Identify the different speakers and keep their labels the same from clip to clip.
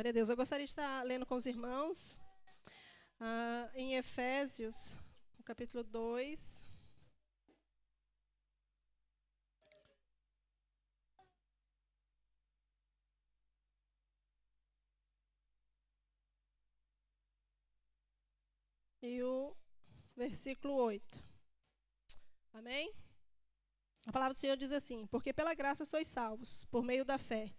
Speaker 1: Glória a Deus. Eu gostaria de estar lendo com os irmãos em Efésios, no capítulo 2. E o versículo 8. Amém? A palavra do Senhor diz assim: porque pela graça sois salvos, por meio da fé.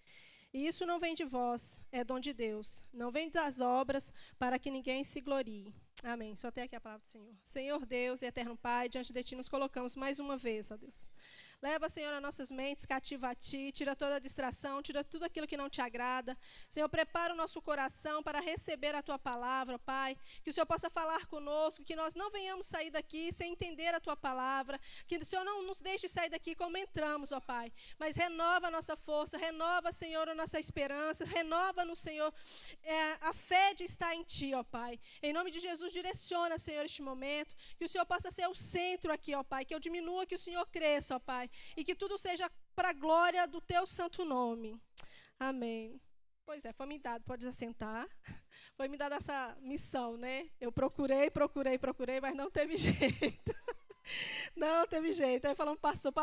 Speaker 1: E isso não vem de vós, é dom de Deus. Não vem das obras, para que ninguém se glorie. Amém. Só até aqui a palavra do Senhor. Senhor Deus e eterno Pai, diante de Ti nos colocamos mais uma vez, ó Deus. Leva, Senhor, as nossas mentes, cativa a Ti, tira toda a distração, tira tudo aquilo que não Te agrada. Senhor, prepara o nosso coração para receber a Tua palavra, Pai. Que o Senhor possa falar conosco, que nós não venhamos sair daqui sem entender a Tua palavra. Que o Senhor não nos deixe sair daqui como entramos, ó Pai. Mas renova a nossa força, renova, Senhor, a nossa esperança, renova no Senhor a fé de estar em Ti, ó Pai. Em nome de Jesus, direciona, Senhor, este momento. Que o Senhor possa ser o centro aqui, ó Pai. Que eu diminua, que o Senhor cresça, ó Pai. E que tudo seja para a glória do Teu santo nome. Amém. Pois é, foi me dado, pode assentar. Foi me dada essa missão, né? Eu procurei, mas não teve jeito. Não teve jeito. Aí falando, pastor,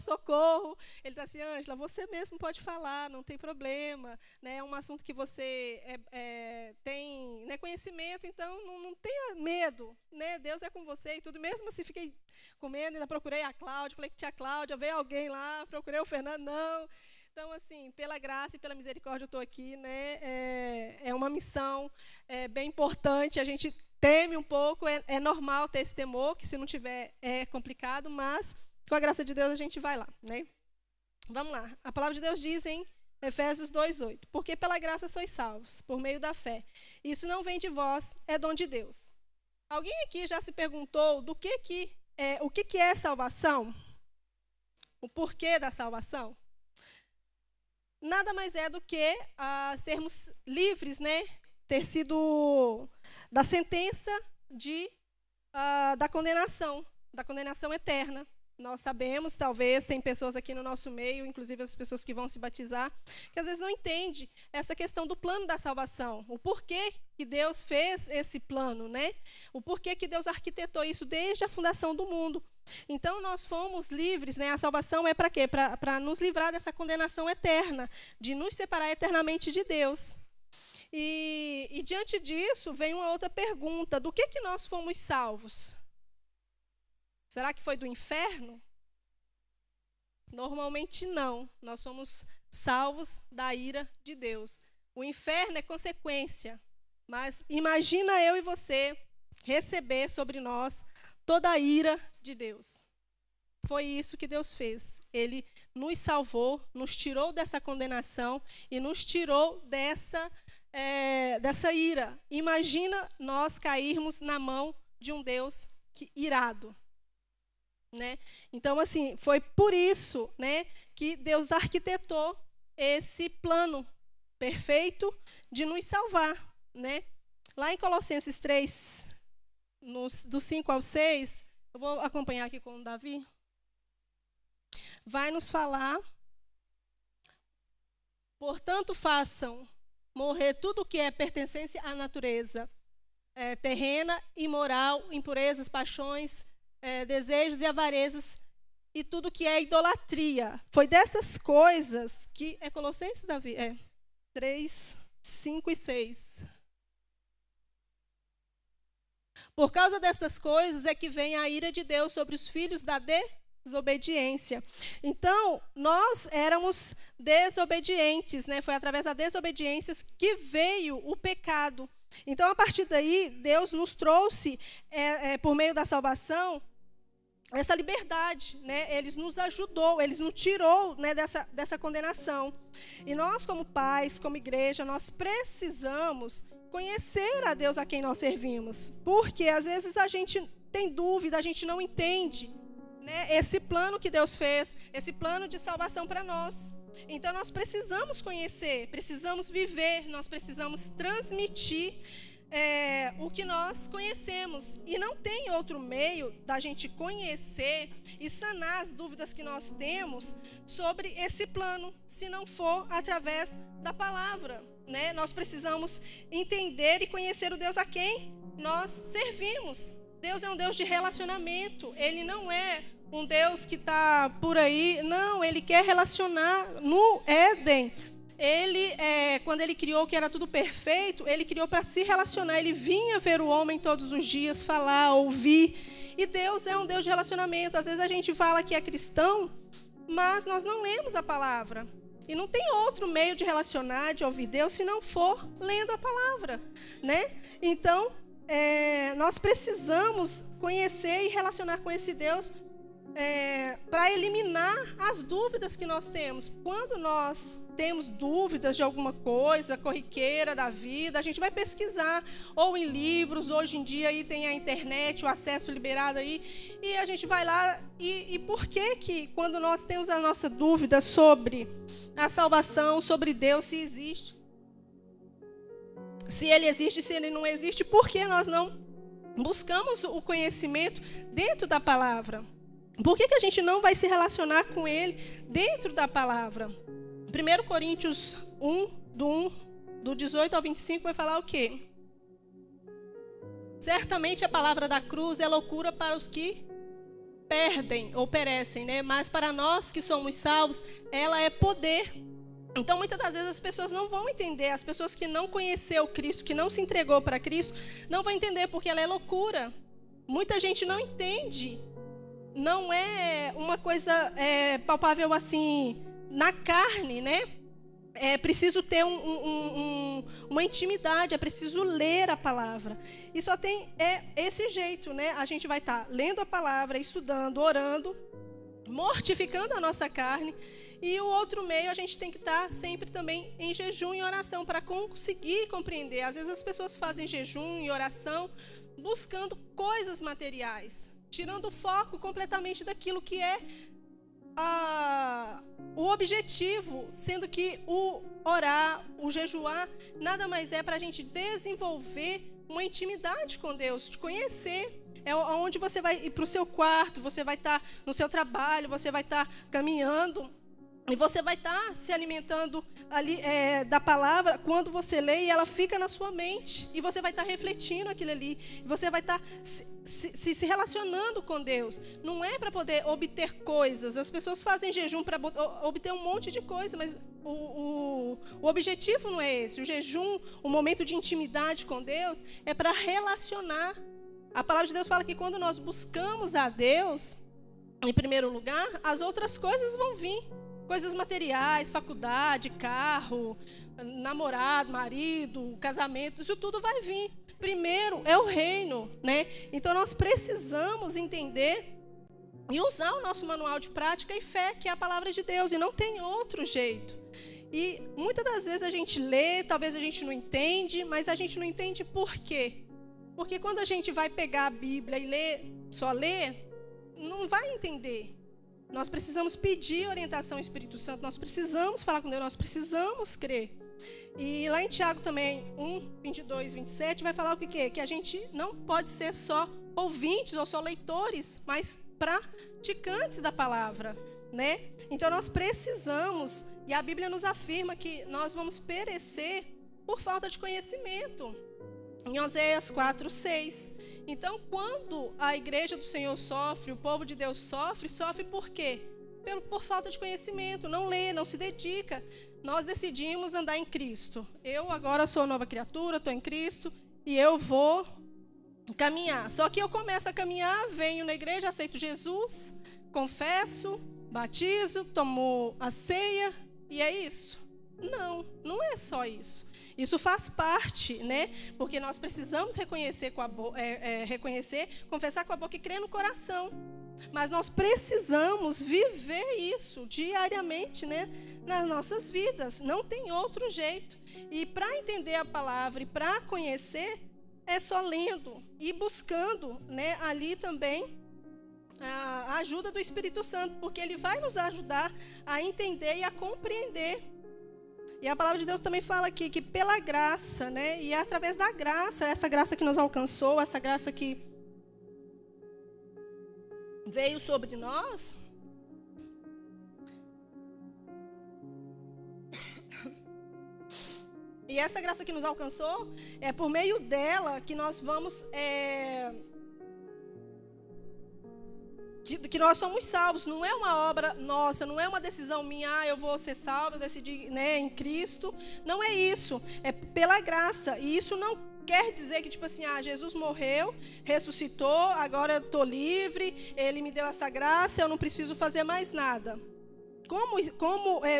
Speaker 1: socorro. Ele está assim, Ângela, você mesmo pode falar, não tem problema. Né? É um assunto que você tem, né, conhecimento, então não tenha medo. Né? Deus é com você e tudo. Mesmo assim, fiquei com medo, ainda procurei a Cláudia, falei que tinha a Cláudia, veio alguém lá, procurei o Fernando, não. Então, assim, pela graça e pela misericórdia eu estou aqui. Né? É uma missão bem importante, a gente teme um pouco, é normal ter esse temor, que se não tiver é complicado, mas com a graça de Deus a gente vai lá, né? Vamos lá. A palavra de Deus diz em Efésios 2:8, porque pela graça sois salvos, por meio da fé. Isso não vem de vós, é dom de Deus. Alguém aqui já se perguntou o que é salvação? O porquê da salvação? Nada mais é do que sermos livres, né? Ter sido da sentença da condenação eterna. Nós sabemos, talvez, tem pessoas aqui no nosso meio, inclusive as pessoas que vão se batizar, que às vezes não entendem essa questão do plano da salvação, o porquê que Deus fez esse plano, né? O porquê que Deus arquitetou isso desde a fundação do mundo. Então, nós fomos livres, né? A salvação é para quê? Para nos livrar dessa condenação eterna, de nos separar eternamente de Deus. E diante disso, vem uma outra pergunta: do que nós fomos salvos? Será que foi do inferno? Normalmente não. Nós fomos salvos da ira de Deus. O inferno é consequência. Mas imagina eu e você receber sobre nós toda a ira de Deus. Foi isso que Deus fez. Ele nos salvou, nos tirou dessa condenação e nos tirou dessa ira. Imagina nós cairmos na mão de um Deus irado. Né? Então, assim, foi por isso, né, que Deus arquitetou esse plano perfeito de nos salvar. Né? Lá em Colossenses 3, do 5 ao 6, eu vou acompanhar aqui com o Davi, vai nos falar: portanto, façam morrer tudo o que é pertencente à natureza terrena, imoral, impurezas, paixões, desejos e avarezas e tudo que é idolatria. Foi dessas coisas que... É Colossenses, Davi? 3, 5 e 6. Por causa destas coisas é que vem a ira de Deus sobre os filhos da desobediência. Então, nós éramos desobedientes, né? Foi através da desobediência que veio o pecado. Então, a partir daí, Deus nos trouxe, por meio da salvação, essa liberdade, né? Ele nos ajudou, Ele nos tirou, né, dessa condenação. E nós, como pais, como igreja, nós precisamos conhecer a Deus a quem nós servimos. Porque, às vezes, a gente tem dúvida, a gente não entende, né, esse plano que Deus fez, esse plano de salvação para nós. Então, nós precisamos conhecer, precisamos viver, nós precisamos transmitir o que nós conhecemos. E não tem outro meio da gente conhecer e sanar as dúvidas que nós temos sobre esse plano, se não for através da palavra, né? Nós precisamos entender e conhecer o Deus a quem nós servimos. Deus é um Deus de relacionamento. Ele não é um Deus que está por aí. Não, Ele quer relacionar. No Éden, quando Ele criou que era tudo perfeito, Ele criou para se relacionar. Ele vinha ver o homem todos os dias, falar, ouvir. E Deus é um Deus de relacionamento. Às vezes a gente fala que é cristão, mas nós não lemos a palavra. E não tem outro meio de relacionar, de ouvir Deus, se não for lendo a palavra, né? Então, nós precisamos conhecer e relacionar com esse Deus para eliminar as dúvidas que nós temos. Quando nós temos dúvidas de alguma coisa corriqueira da vida, a gente vai pesquisar, ou em livros, hoje em dia aí tem a internet, o acesso liberado aí, e a gente vai lá, e por que quando nós temos a nossa dúvida sobre a salvação, sobre Deus, se existe, se Ele existe, se Ele não existe, por que nós não buscamos o conhecimento dentro da palavra? Por que a gente não vai se relacionar com Ele dentro da palavra? 1 Coríntios 1, do 18 ao 25, vai falar o quê? Certamente a palavra da cruz é loucura para os que perdem ou perecem, né? Mas para nós que somos salvos, ela é poder. Então, muitas das vezes as pessoas não vão entender, as pessoas que não conheceu Cristo, que não se entregou para Cristo, não vão entender porque ela é loucura. Muita gente não entende. Não é uma coisa palpável assim na carne, né? É preciso ter uma intimidade, é preciso ler a palavra. E só tem esse jeito, né? A gente vai estar lendo a palavra, estudando, orando, mortificando a nossa carne. E o outro meio, a gente tem que estar sempre também em jejum e oração para conseguir compreender. Às vezes as pessoas fazem jejum e oração buscando coisas materiais, tirando o foco completamente daquilo que é o objetivo, sendo que o orar, o jejuar, nada mais é para a gente desenvolver uma intimidade com Deus, de conhecer. É onde você vai ir para o seu quarto, você vai estar no seu trabalho, você vai estar caminhando, e você vai estar se alimentando ali da palavra. Quando você lê, ela fica na sua mente. E você vai estar refletindo aquilo ali. E você vai estar se relacionando com Deus. Não é para poder obter coisas. As pessoas fazem jejum para obter um monte de coisa, mas o objetivo não é esse. O jejum, o momento de intimidade com Deus, é para relacionar. A palavra de Deus fala que quando nós buscamos a Deus, em primeiro lugar, as outras coisas vão vir. Coisas materiais, faculdade, carro, namorado, marido, casamento, isso tudo vai vir. Primeiro é o reino, né? Então nós precisamos entender e usar o nosso manual de prática e fé, que é a palavra de Deus, e não tem outro jeito. E muitas das vezes a gente lê, talvez a gente não entende, mas a gente não entende por quê? Porque quando a gente vai pegar a Bíblia e só ler, não vai entender. Nós precisamos pedir orientação ao Espírito Santo, nós precisamos falar com Deus, nós precisamos crer. E lá em Tiago também, 1, 22, 27, vai falar o que é? Que a gente não pode ser só ouvintes ou só leitores, mas praticantes da palavra, né? Então nós precisamos, e a Bíblia nos afirma que nós vamos perecer por falta de conhecimento. Em Oséias 4, 6. Então, quando a igreja do Senhor sofre, o povo de Deus sofre por quê? Por falta de conhecimento, não lê, não se dedica. Nós decidimos andar em Cristo. Eu agora sou nova criatura, estou em Cristo, e eu vou caminhar. Só que eu começo a caminhar, venho na igreja, aceito Jesus, confesso, batizo, tomo a ceia, e é isso? Não, não é só isso. Isso faz parte, né? Porque nós precisamos reconhecer, confessar com a boca e crer no coração. Mas nós precisamos viver isso diariamente, né? Nas nossas vidas. Não tem outro jeito. E para entender a palavra e para conhecer, é só lendo e buscando, né? Ali também a ajuda do Espírito Santo, porque ele vai nos ajudar a entender e a compreender. E a palavra de Deus também fala aqui que pela graça, né? E é através da graça, essa graça que nos alcançou, essa graça que veio sobre nós. E essa graça que nos alcançou, é por meio dela que nós vamos... Que nós somos salvos, não é uma obra nossa, não é uma decisão minha, eu vou ser salvo, eu decidi, né, em Cristo. Não é isso, é pela graça. E isso não quer dizer que, tipo assim, Jesus morreu, ressuscitou, agora eu estou livre, Ele me deu essa graça, eu não preciso fazer mais nada.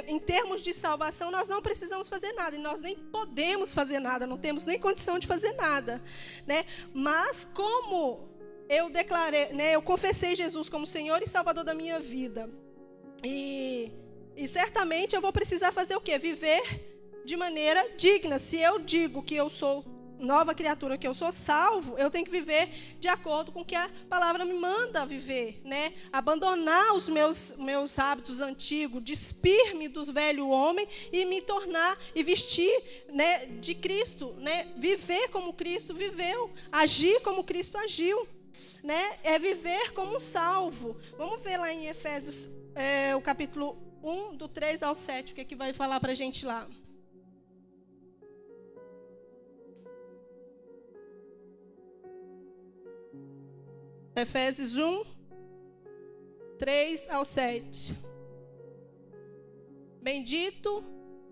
Speaker 1: Em termos de salvação, nós não precisamos fazer nada, e nós nem podemos fazer nada, não temos nem condição de fazer nada, né? Mas como eu declarei, né, eu confessei Jesus como Senhor e Salvador da minha vida, e certamente eu vou precisar fazer o quê? Viver de maneira digna. Se eu digo que eu sou nova criatura, que eu sou salvo, eu tenho que viver de acordo com o que a palavra me manda viver, né? Abandonar os meus hábitos antigos, despir-me do velho homem e me tornar e vestir, né, de Cristo, né? Viver como Cristo viveu, agir como Cristo agiu, né? É viver como um salvo. Vamos ver lá em Efésios, o capítulo 1, do 3 ao 7, o que vai falar para a gente lá. Efésios 1, 3 ao 7. Bendito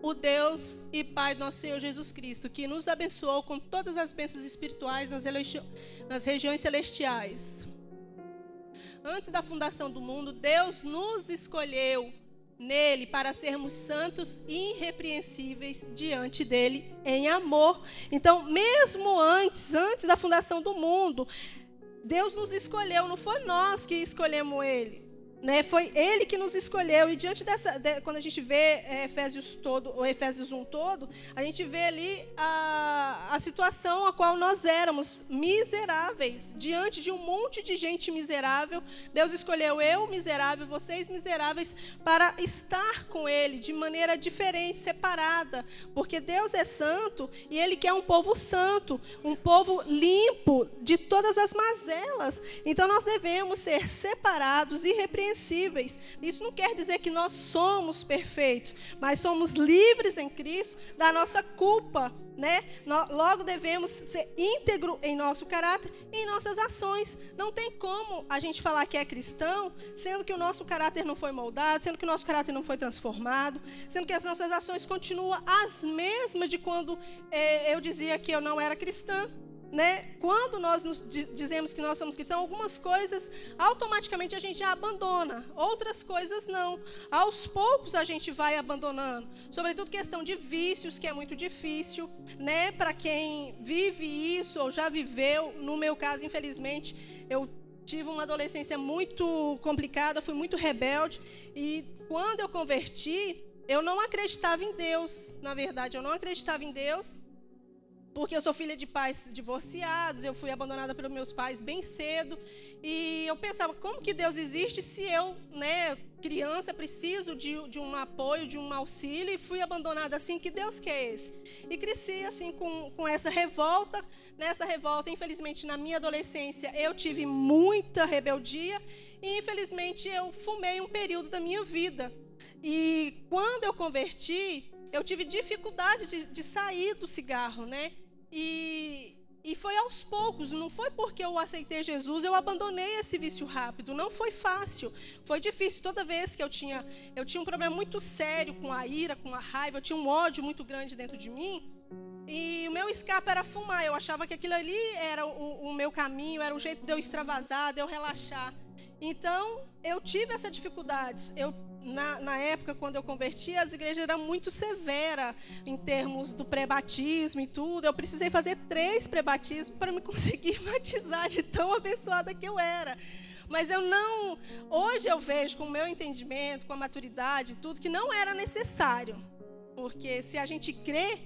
Speaker 1: o Deus e Pai do nosso Senhor Jesus Cristo, que nos abençoou com todas as bênçãos espirituais nas regiões celestiais. Antes da fundação do mundo, Deus nos escolheu nele para sermos santos e irrepreensíveis diante dele em amor. Então, mesmo antes da fundação do mundo, Deus nos escolheu, não foi nós que escolhemos Ele, né? Foi Ele que nos escolheu. E diante quando a gente vê Efésios 1 todo, a gente vê ali a situação a qual nós éramos miseráveis, diante de um monte de gente miserável. Deus escolheu eu, miserável, vocês miseráveis, para estar com Ele de maneira diferente, separada, porque Deus é santo e Ele quer um povo santo, um povo limpo de todas as mazelas. Então nós devemos ser separados e irrepreensíveis. Isso não quer dizer que nós somos perfeitos, mas somos livres em Cristo da nossa culpa, né? Logo devemos ser íntegro em nosso caráter e em nossas ações. Não tem como a gente falar que é cristão, sendo que o nosso caráter não foi moldado, sendo que o nosso caráter não foi transformado, sendo que as nossas ações continuam as mesmas de quando eu dizia que eu não era cristã. Né? Quando nós dizemos que nós somos cristãos, algumas coisas automaticamente a gente já abandona, outras coisas não. Aos poucos a gente vai abandonando, sobretudo questão de vícios, que é muito difícil, né? Para quem vive isso ou já viveu. No meu caso, infelizmente, eu tive uma adolescência muito complicada, fui muito rebelde, e quando eu converti, eu não acreditava em Deus. Na verdade, eu não acreditava em Deus, porque eu sou filha de pais divorciados, eu fui abandonada pelos meus pais bem cedo, e eu pensava, como que Deus existe se eu, né, criança, preciso de um apoio, de um auxílio, e fui abandonada assim? Que Deus que é esse? E cresci assim com essa revolta. Nessa revolta, infelizmente, na minha adolescência, eu tive muita rebeldia, e infelizmente eu fumei um período da minha vida. E quando eu converti, eu tive dificuldade de sair do cigarro, né? E foi aos poucos, não foi porque eu aceitei Jesus, eu abandonei esse vício rápido. Não foi fácil, foi difícil. Toda vez que eu tinha um problema muito sério com a ira, com a raiva, eu tinha um ódio muito grande dentro de mim, e o meu escape era fumar. Eu achava que aquilo ali era o meu caminho, era o jeito de eu extravasar, de eu relaxar. Então, eu tive essa dificuldade. Na época, quando eu converti, as igrejas eram muito severas em termos do pré-batismo e tudo. Eu precisei fazer 3 pré-batismos para me conseguir batizar, de tão abençoada que eu era. Mas hoje eu vejo, com o meu entendimento, com a maturidade e tudo, que não era necessário. Porque se a gente crê,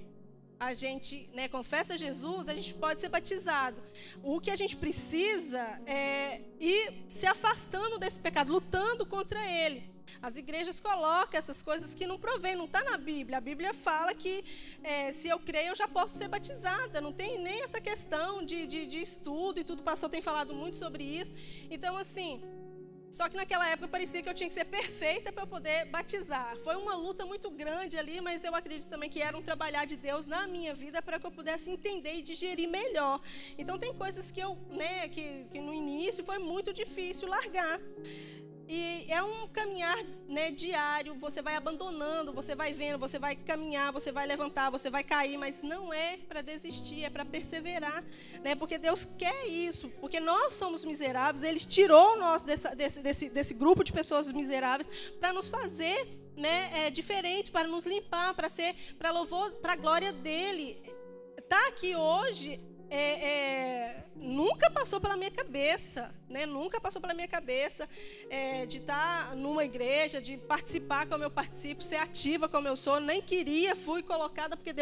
Speaker 1: a gente, né, confessa Jesus, a gente pode ser batizado. O que a gente precisa é ir se afastando desse pecado, lutando contra ele. As igrejas colocam essas coisas que não provém, não está na Bíblia. A Bíblia fala que se eu creio, eu já posso ser batizada. Não tem nem essa questão de estudo e tudo. O pastor tem falado muito sobre isso. Então, assim, só que naquela época parecia que eu tinha que ser perfeita para eu poder batizar. Foi uma luta muito grande ali, mas eu acredito também que era um trabalhar de Deus na minha vida para que eu pudesse entender e digerir melhor. Então, tem coisas que que no início foi muito difícil largar. E é um caminhar, né, diário, você vai abandonando, você vai vendo, você vai caminhar, você vai levantar, você vai cair, mas não é para desistir, é para perseverar, né, porque Deus quer isso, porque nós somos miseráveis, Ele tirou nós desse grupo de pessoas miseráveis para nos fazer, né, diferente, para nos limpar, para louvor, para a glória dEle. Tá aqui hoje... nunca passou pela minha cabeça, né? Nunca passou pela minha cabeça de estar numa igreja, de participar como eu participo, ser ativa como eu sou. Nem queria, fui colocada porque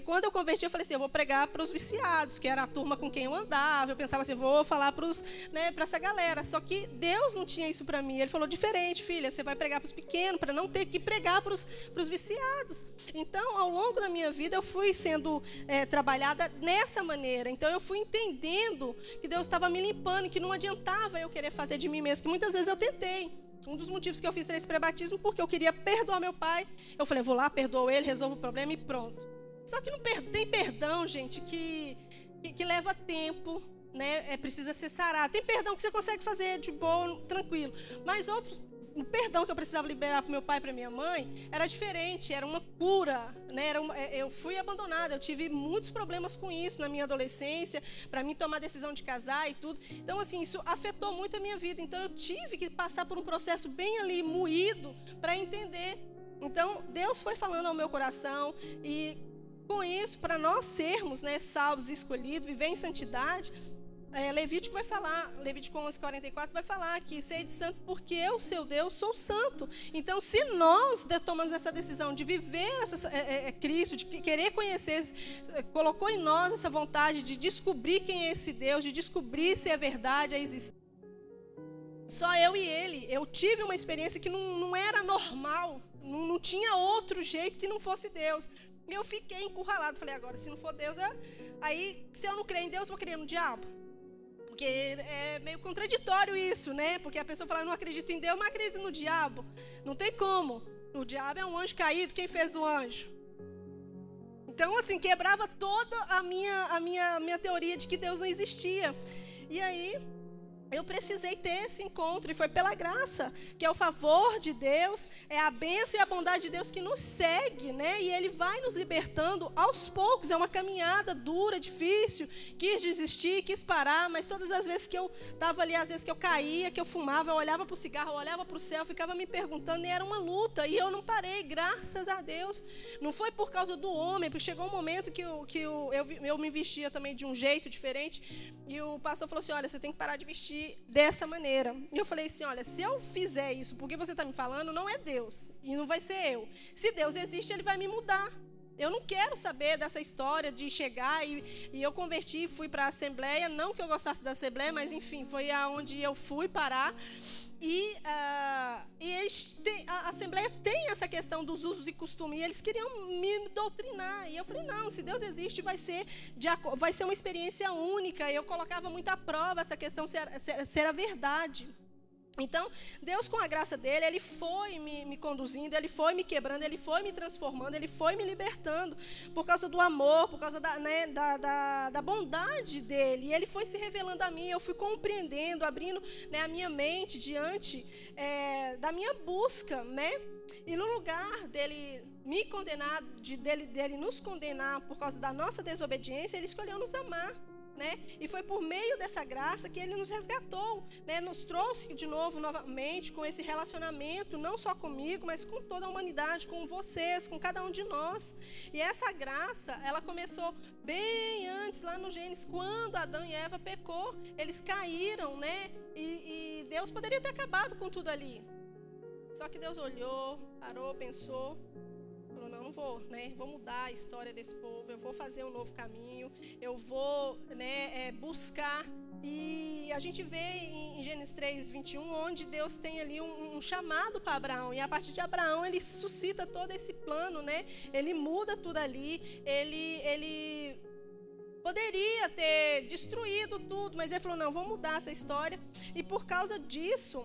Speaker 1: quando eu converti, eu falei assim, eu vou pregar para os viciados, que era a turma com quem eu andava. Eu pensava assim, vou falar para essa galera. Só que Deus não tinha isso para mim. Ele falou, diferente, filha, você vai pregar para os pequenos, para não ter que pregar para os viciados. Então, ao longo da minha vida, eu fui sendo trabalhada nessa maneira. Então, eu fui entendendo que Deus estava me limpando, que não adiantava eu querer fazer de mim mesmo, que muitas vezes eu tentei. Um dos motivos que eu fiz 3 pré-batismos, porque eu queria perdoar meu pai. Eu falei, vou lá, perdoo ele, resolvo o problema e pronto. Só que não tem perdão, gente, que leva tempo, né? Precisa ser sarado. Tem perdão que você consegue fazer de boa, tranquilo. Mas o perdão que eu precisava liberar para meu pai e para minha mãe era diferente, era uma cura, né? Eu fui abandonada, eu tive muitos problemas com isso na minha adolescência, para mim tomar a decisão de casar e tudo. Então, assim, isso afetou muito a minha vida. Então, eu tive que passar por um processo bem ali, moído, para entender. Então, Deus foi falando ao meu coração e com isso, para nós sermos, né, salvos e escolhidos, viver em santidade... Levítico vai falar, Levítico 11:44 vai falar que sede santo porque eu, seu Deus, sou santo. Então, se nós tomamos essa decisão de viver Cristo, de querer conhecer, colocou em nós essa vontade de descobrir quem é esse Deus, de descobrir se é verdade, a existência. Só eu e Ele. Eu tive uma experiência que não era normal, não tinha outro jeito que não fosse Deus. E eu fiquei encurralado. Falei, agora, se não for Deus, aí se eu não crer em Deus, eu vou crer no diabo. Porque é meio contraditório isso, né? Porque a pessoa fala, não acredito em Deus, mas acredito no diabo. Não tem como. O diabo é um anjo caído, quem fez o anjo? Então, assim, quebrava toda a minha teoria de que Deus não existia. E aí... eu precisei ter esse encontro, e foi pela graça, que é o favor de Deus, é a bênção e a bondade de Deus que nos segue, né? E Ele vai nos libertando aos poucos. É uma caminhada dura, difícil, quis desistir, quis parar, mas todas as vezes que eu estava ali, às vezes que eu caía, que eu fumava, eu olhava para o cigarro, eu olhava para o céu, ficava me perguntando, e era uma luta, e eu não parei, graças a Deus. Não foi por causa do homem, porque chegou um momento que eu me vestia também de um jeito diferente, e o pastor falou assim, olha, você tem que parar de vestir dessa maneira. E eu falei assim, olha, se eu fizer isso porque você está me falando, não é Deus, e não vai ser eu. Se Deus existe, Ele vai me mudar. Eu não quero saber dessa história de chegar e eu converti, fui para a Assembleia, não que eu gostasse da Assembleia, mas enfim, foi aonde eu fui parar. E a Assembleia tem essa questão dos usos e costumes, e eles queriam me doutrinar. E eu falei, não, se Deus existe, vai ser uma experiência única. E eu colocava muito à prova essa questão se era verdade. Então, Deus, com a graça dele, Ele foi me conduzindo, Ele foi me quebrando, Ele foi me transformando, Ele foi me libertando, por causa do amor, por causa da bondade dEle. E Ele foi se revelando a mim, eu fui compreendendo, abrindo, né, a minha mente diante da minha busca, né? E no lugar dEle me condenar, dele nos condenar por causa da nossa desobediência, Ele escolheu nos amar. Né? E foi por meio dessa graça que Ele nos resgatou, né? Nos trouxe de novo, novamente, com esse relacionamento, não só comigo, mas com toda a humanidade, com vocês, com cada um de nós. E essa graça, ela começou bem antes, lá no Gênesis, quando Adão e Eva pecou, eles caíram, né? E Deus poderia ter acabado com tudo ali. Só que Deus olhou, parou, pensou, falou, não não vou, né? Vou mudar a história desse povo, eu vou fazer um novo caminho, eu vou, né, buscar. E a gente vê em Gênesis 3:21, onde Deus tem ali um chamado para Abraão. E a partir de Abraão, ele suscita todo esse plano, né? Ele muda tudo ali, ele poderia ter destruído tudo, mas ele falou, não, vou mudar essa história. E por causa disso,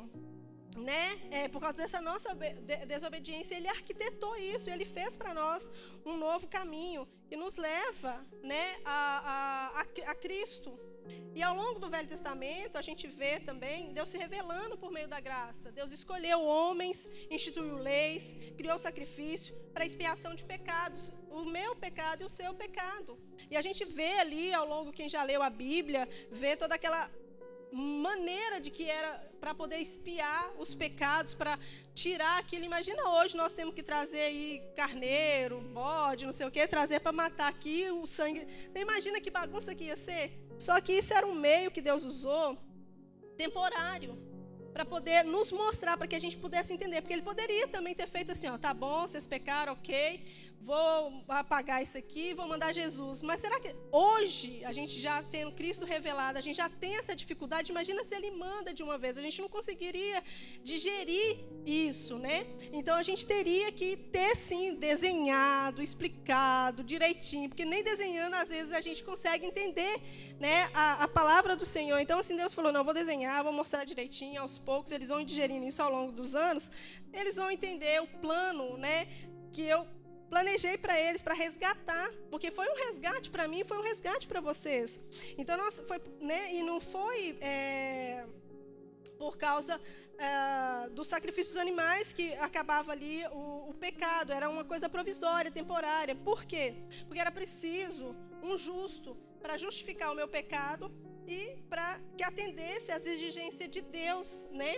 Speaker 1: né, por causa dessa nossa desobediência, ele arquitetou isso, ele fez para nós um novo caminho que nos leva, né, a Cristo. E ao longo do Velho Testamento, a gente vê também Deus se revelando por meio da graça. Deus escolheu homens, instituiu leis, criou sacrifício para expiação de pecados, o meu pecado e o seu pecado. E a gente vê ali, ao longo, quem já leu a Bíblia, vê toda aquela maneira de que era para poder expiar os pecados, para tirar aquilo. Imagina hoje nós temos que trazer aí carneiro, bode, não sei o que, trazer para matar aqui o sangue. Você imagina que bagunça que ia ser? Só que isso era um meio que Deus usou, temporário, para poder nos mostrar, para que a gente pudesse entender. Porque ele poderia também ter feito assim, ó, tá bom, vocês pecaram, ok, vou apagar isso aqui, vou mandar Jesus. Mas será que hoje, a gente já tendo Cristo revelado, a gente já tem essa dificuldade? Imagina se ele manda de uma vez, a gente não conseguiria digerir isso, né? Então a gente teria que ter sim desenhado, explicado direitinho, porque nem desenhando às vezes a gente consegue entender, né, a palavra do Senhor. Então assim, Deus falou, não, vou desenhar, vou mostrar direitinho, aos poucos eles vão digerindo isso ao longo dos anos, eles vão entender o plano, né, que eu planejei para eles, para resgatar, porque foi um resgate para mim, foi um resgate para vocês. Então, foi, né, e não foi por causa do sacrifício dos animais que acabava ali o pecado, era uma coisa provisória, temporária. Por quê? Porque era preciso um justo para justificar o meu pecado e para que atendesse às exigências de Deus, né?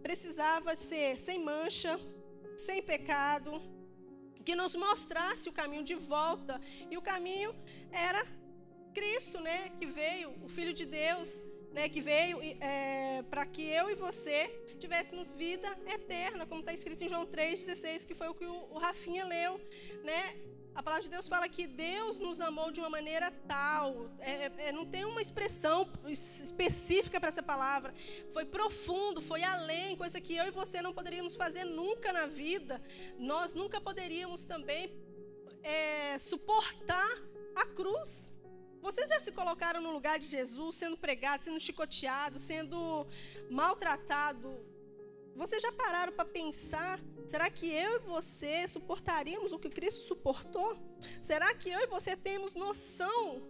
Speaker 1: Precisava ser sem mancha, sem pecado, que nos mostrasse o caminho de volta. E o caminho era Cristo, né? Que veio, o Filho de Deus, né? Que veio para que eu e você tivéssemos vida eterna, como está escrito em João 3,16, que foi o que o Rafinha leu, né? A palavra de Deus fala que Deus nos amou de uma maneira tal, não tem uma expressão específica para essa palavra, foi profundo, foi além, coisa que eu e você não poderíamos fazer nunca na vida. Nós nunca poderíamos também suportar a cruz. Vocês já se colocaram no lugar de Jesus, sendo pregado, sendo chicoteado, sendo maltratado? Vocês já pararam para pensar, será que eu e você suportaríamos o que Cristo suportou? Será que eu e você temos noção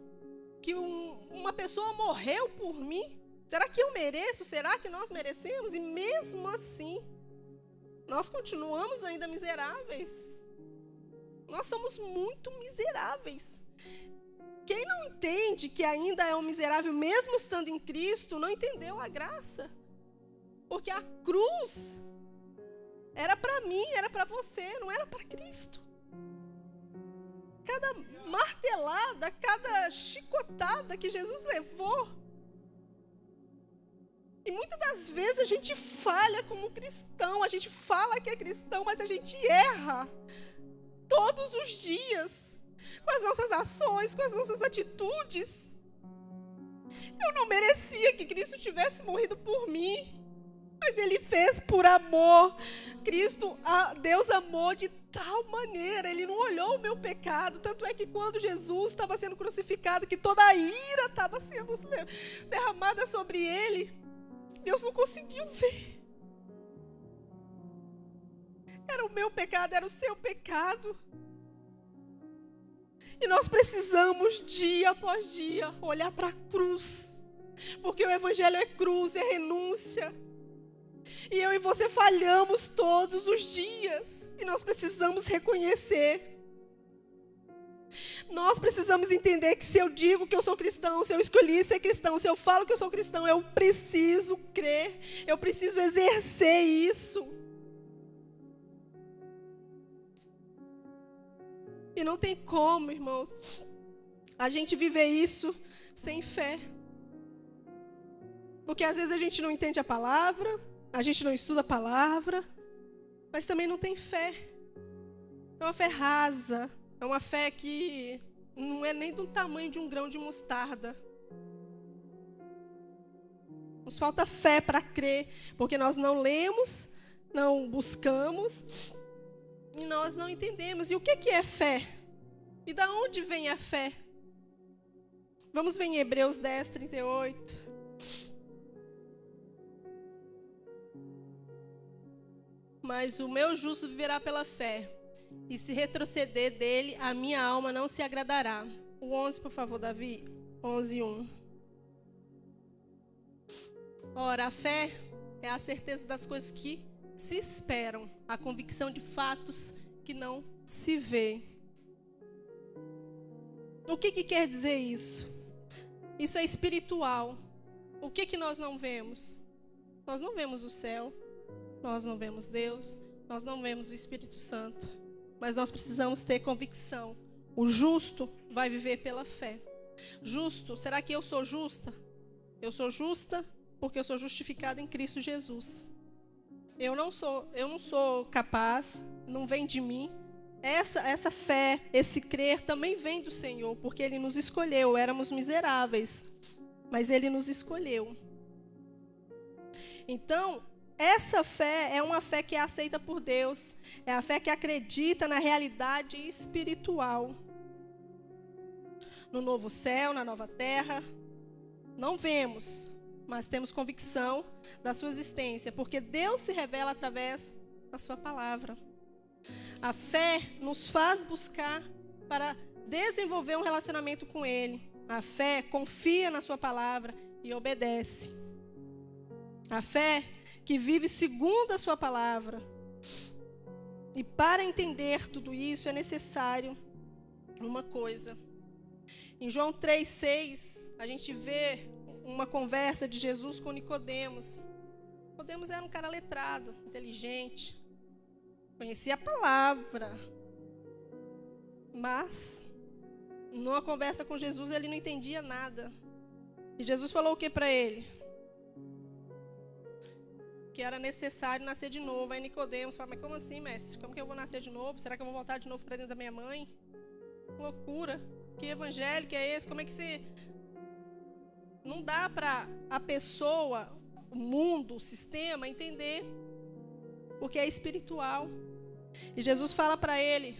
Speaker 1: que uma pessoa morreu por mim? Será que eu mereço? Será que nós merecemos? E mesmo assim, nós continuamos ainda miseráveis. Nós somos muito miseráveis. Quem não entende que ainda é um miserável, mesmo estando em Cristo, não entendeu a graça. Porque a cruz era para mim, era para você, não era para Cristo. Cada martelada, cada chicotada que Jesus levou. E muitas das vezes a gente falha como cristão, a gente fala que é cristão, mas a gente erra todos os dias, com as nossas ações, com as nossas atitudes. Eu não merecia que Cristo tivesse morrido por mim. Mas Ele fez por amor. Deus amou de tal maneira. Ele não olhou o meu pecado. Tanto é que quando Jesus estava sendo crucificado, que toda a ira estava sendo derramada sobre Ele, Deus não conseguiu ver. Era o meu pecado, era o seu pecado. E nós precisamos, dia após dia, olhar para a cruz. Porque o Evangelho é cruz, é renúncia. E eu e você falhamos todos os dias. E nós precisamos reconhecer. Nós precisamos entender que se eu digo que eu sou cristão, se eu escolhi ser cristão, se eu falo que eu sou cristão, eu preciso crer. Eu preciso exercer isso. E não tem como, irmãos, a gente viver isso sem fé. Porque às vezes a gente não entende a palavra, a gente não estuda a palavra, mas também não tem fé. É uma fé rasa. É uma fé que não é nem do tamanho de um grão de mostarda. Nos falta fé para crer, porque nós não lemos, não buscamos e nós não entendemos. E o que é fé? E da onde vem a fé? Vamos ver em Hebreus 10, 38. Mas o meu justo viverá pela fé, e se retroceder dele, a minha alma não se agradará. O 11, por favor, Davi. 11, 1. Ora, a fé é a certeza das coisas que se esperam, a convicção de fatos que não se vê. O que quer dizer isso? Isso é espiritual. O que nós não vemos? Nós não vemos o céu, nós não vemos Deus, nós não vemos o Espírito Santo, mas nós precisamos ter convicção. O justo vai viver pela fé. Justo, será que eu sou justa? Eu sou justa porque eu sou justificada em Cristo Jesus. Eu não sou capaz, não vem de mim. Essa fé, esse crer também vem do Senhor, porque Ele nos escolheu. Éramos miseráveis, mas Ele nos escolheu. Então, essa fé é uma fé que é aceita por Deus. É a fé que acredita na realidade espiritual. No novo céu, na nova terra. Não vemos, mas temos convicção da sua existência, porque Deus se revela através da sua palavra. A fé nos faz buscar para desenvolver um relacionamento com Ele. A fé confia na sua palavra e obedece. A fé que vive segundo a sua palavra. E para entender tudo isso é necessário uma coisa. Em João 3,6, a gente vê uma conversa de Jesus com Nicodemos. Nicodemos era um cara letrado, inteligente, conhecia a palavra, mas numa conversa com Jesus ele não entendia nada. E Jesus falou o que para ele? Que era necessário nascer de novo. Aí Nicodemos fala: mas como assim, mestre? Como que eu vou nascer de novo? Será que eu vou voltar de novo para dentro da minha mãe? Loucura. Que evangelho que é esse? Como é que você... Não dá para a pessoa, o mundo, o sistema entender, porque é espiritual. E Jesus fala para ele: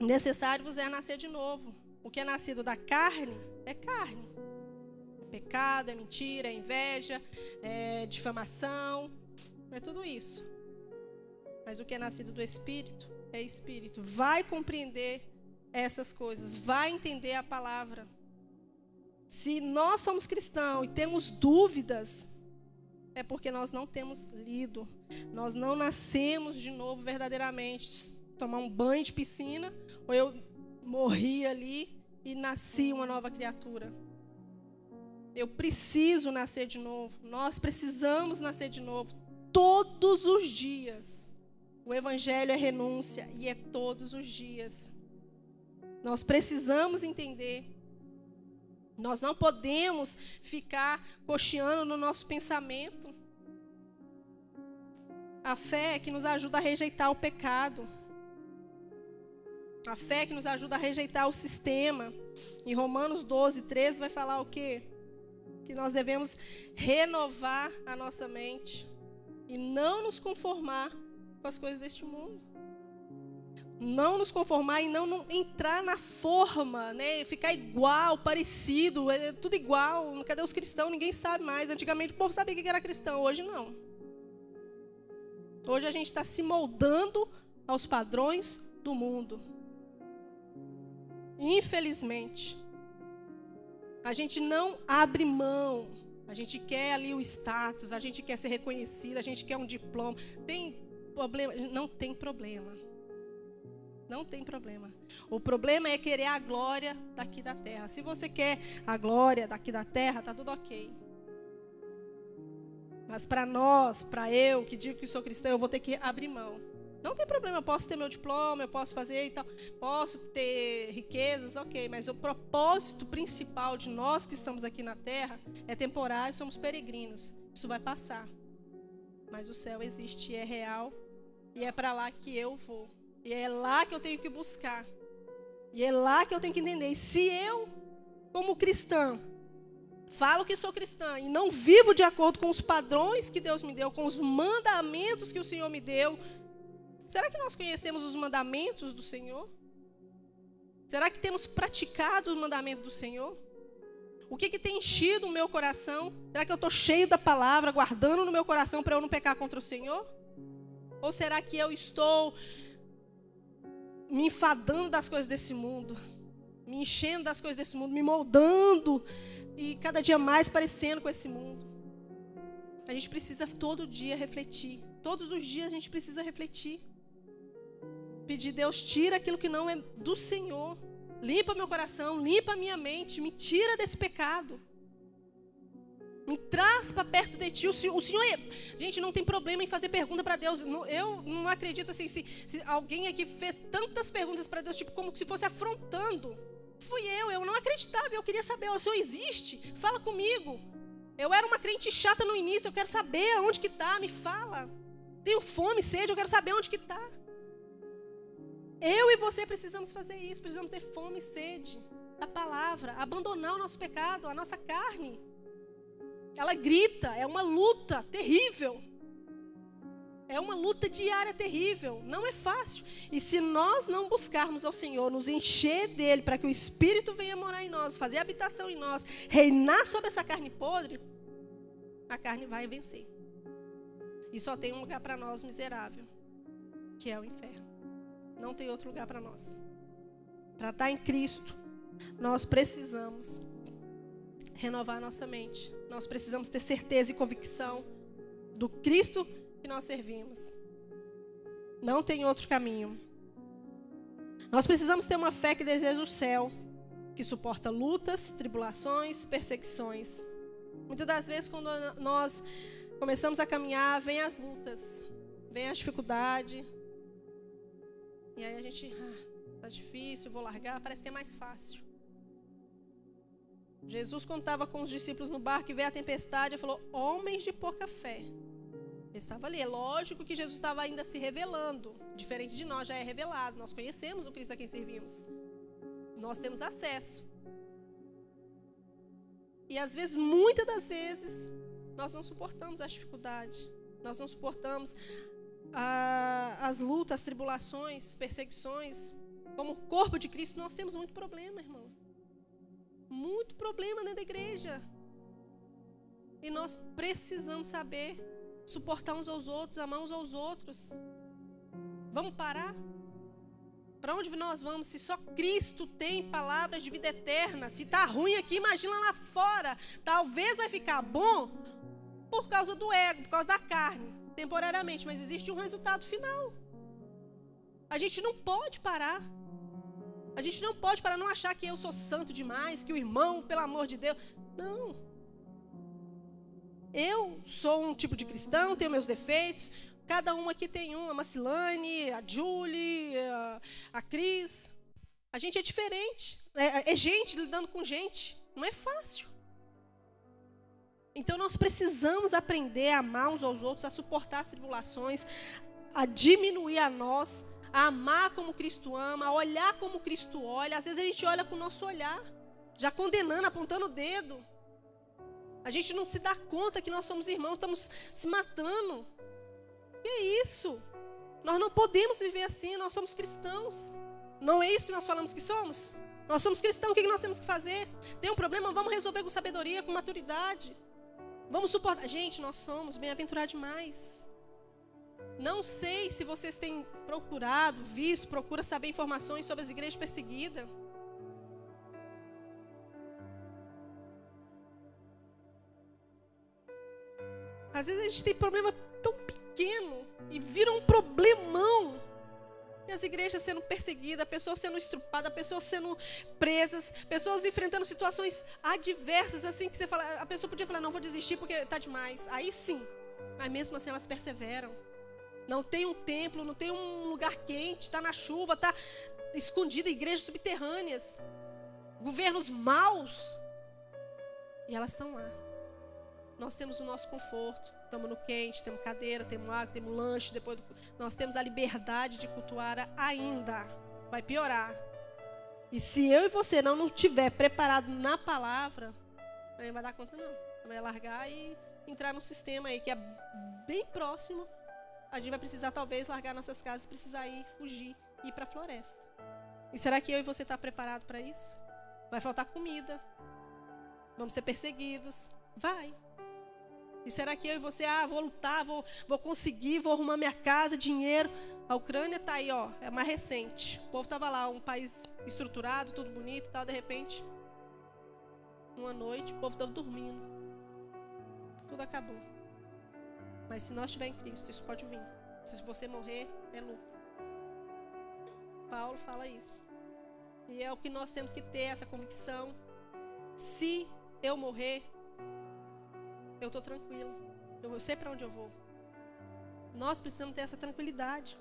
Speaker 1: necessário vos é nascer de novo. O que é nascido da carne é carne. É pecado, é mentira, é inveja, é difamação, é tudo isso. Mas o que é nascido do Espírito é Espírito. Vai compreender essas coisas, vai entender a palavra. Se nós somos cristãos e temos dúvidas, é porque nós não temos lido. Nós não nascemos de novo verdadeiramente. Tomar um banho de piscina, ou eu morri ali e nasci uma nova criatura. Eu preciso nascer de novo. Nós precisamos nascer de novo. Todos os dias. O evangelho é renúncia e é todos os dias. Nós precisamos entender. Nós não podemos ficar cocheando no nosso pensamento. A fé é que nos ajuda a rejeitar o pecado. A fé é que nos ajuda a rejeitar o sistema. Em Romanos 12, 13 vai falar o quê? Que nós devemos renovar a nossa mente e não nos conformar com as coisas deste mundo. Não nos conformar e não entrar na forma, né? Ficar igual, parecido, é tudo igual. Cadê os cristãos? Ninguém sabe mais. Antigamente o povo sabia que era cristão, hoje não. Hoje a gente está se moldando aos padrões do mundo. Infelizmente, a gente não abre mão. A gente quer ali o status, a gente quer ser reconhecido, a gente quer um diploma. Tem problema? Não tem problema. Não tem problema. O problema é querer a glória daqui da terra. Se você quer a glória daqui da terra, tá tudo ok. Mas para nós, para eu, que digo que sou cristão, eu vou ter que abrir mão. Não tem problema, eu posso ter meu diploma, eu posso fazer e tal, posso ter riquezas, ok. Mas o propósito principal de nós que estamos aqui na terra é temporário, somos peregrinos. Isso vai passar. Mas o céu existe e é real. E é para lá que eu vou. E é lá que eu tenho que buscar. E é lá que eu tenho que entender. E se eu, como cristã, falo que sou cristã e não vivo de acordo com os padrões que Deus me deu, com os mandamentos que o Senhor me deu, será que nós conhecemos os mandamentos do Senhor? Será que temos praticado os mandamentos do Senhor? O que tem enchido o meu coração? Será que eu estou cheio da palavra, guardando no meu coração para eu não pecar contra o Senhor? Ou será que eu estou me enfadando das coisas desse mundo, me enchendo das coisas desse mundo, me moldando e cada dia mais parecendo com esse mundo? A gente precisa todo dia refletir. Todos os dias a gente precisa refletir. Pedir, Deus, tira aquilo que não é do Senhor. Limpa meu coração, limpa minha mente, me tira desse pecado. Me traz para perto de ti. O Senhor Gente, não tem problema em fazer pergunta para Deus. Eu não acredito assim, se alguém aqui fez tantas perguntas para Deus, tipo como se fosse afrontando. Fui eu não acreditava, eu queria saber, o Senhor existe? Fala comigo. Eu era uma crente chata no início, eu quero saber onde que está, me fala. Tenho fome, sede, eu quero saber onde que está. Eu e você precisamos fazer isso, precisamos ter fome e sede da palavra, abandonar o nosso pecado, a nossa carne. Ela grita, é uma luta terrível. É uma luta diária terrível, não é fácil. E se nós não buscarmos ao Senhor, nos encher dele, para que o Espírito venha morar em nós, fazer habitação em nós, reinar sobre essa carne podre, a carne vai vencer. E só tem um lugar para nós miserável, que é o inferno. Não tem outro lugar para nós. Para estar em Cristo, nós precisamos renovar a nossa mente. Nós precisamos ter certeza e convicção do Cristo que nós servimos. Não tem outro caminho. Nós precisamos ter uma fé que deseja o céu, que suporta lutas, tribulações, perseguições. Muitas das vezes, quando nós começamos a caminhar, vem as lutas, vem a dificuldade. E aí a gente, tá difícil, vou largar, parece que é mais fácil. Jesus, quando estava com os discípulos no barco e veio a tempestade, ele falou, homens de pouca fé. Ele estava ali. É lógico que Jesus estava ainda se revelando. Diferente de nós, já é revelado. Nós conhecemos o Cristo a quem servimos. Nós temos acesso. E às vezes, muitas das vezes, nós não suportamos as dificuldades. Nós não suportamos as lutas, as tribulações, perseguições. Como corpo de Cristo, nós temos muito problema, irmãos. Muito problema dentro da igreja. E nós precisamos saber suportar uns aos outros, amar uns aos outros. Vamos parar? Para onde nós vamos? Se só Cristo tem palavras de vida eterna. Se está ruim aqui, imagina lá fora. Talvez vai ficar bom por causa do ego, por causa da carne, temporariamente, mas existe um resultado final. A gente não pode parar. A gente não pode parar, não achar que eu sou santo demais, que o irmão, pelo amor de Deus. Não. Eu sou um tipo de cristão, tenho meus defeitos. Cada um aqui tem um. A Marcilane, a Julie, a Cris. A gente é diferente. É gente lidando com gente. Não é fácil. Então nós precisamos aprender a amar uns aos outros, a suportar as tribulações, a diminuir a nós, a amar como Cristo ama, a olhar como Cristo olha. Às vezes a gente olha com o nosso olhar, já condenando, apontando o dedo. A gente não se dá conta que nós somos irmãos, estamos se matando. Que é isso? Nós não podemos viver assim, nós somos cristãos. Não é isso que nós falamos que somos? Nós somos cristãos, o que nós temos que fazer? Tem um problema, vamos resolver com sabedoria, com maturidade. Vamos suportar. Gente, nós somos bem-aventurados demais. Não sei se vocês têm procurado, visto, procura saber informações sobre as igrejas perseguidas. Às vezes a gente tem problema tão pequeno e vira um problemão. E as igrejas sendo perseguidas, pessoas sendo estrupadas, pessoas sendo presas, pessoas enfrentando situações adversas, assim, que você fala, a pessoa podia falar, não, vou desistir porque está demais. Aí sim, mas mesmo assim elas perseveram. Não tem um templo, não tem um lugar quente, está na chuva, está escondida, igrejas subterrâneas, governos maus. E elas estão lá. Nós temos o nosso conforto, estamos no quente, temos cadeira, temos água, temos lanche, depois nós temos a liberdade de cultuar ainda. Vai piorar. E se eu e você não estiver preparado na palavra, a gente não vai dar conta não. Vai largar e entrar num sistema aí que é bem próximo. A gente vai precisar talvez largar nossas casas, precisar ir, fugir, ir para a floresta. E será que eu e você estão preparados para isso? Vai faltar comida. Vamos ser perseguidos. Vai. E será que eu e você, vou lutar, vou conseguir, vou arrumar minha casa, dinheiro. A Ucrânia está aí, ó, é mais recente. O povo estava lá, um país estruturado, tudo bonito e tal, de repente, uma noite, o povo estava dormindo. Tudo acabou. Mas se nós estivermos em Cristo, isso pode vir. Se você morrer, é lucro. Paulo fala isso. E é o que nós temos que ter, essa convicção. Se eu morrer, eu estou tranquilo. Eu sei para onde eu vou. Nós precisamos ter essa tranquilidade.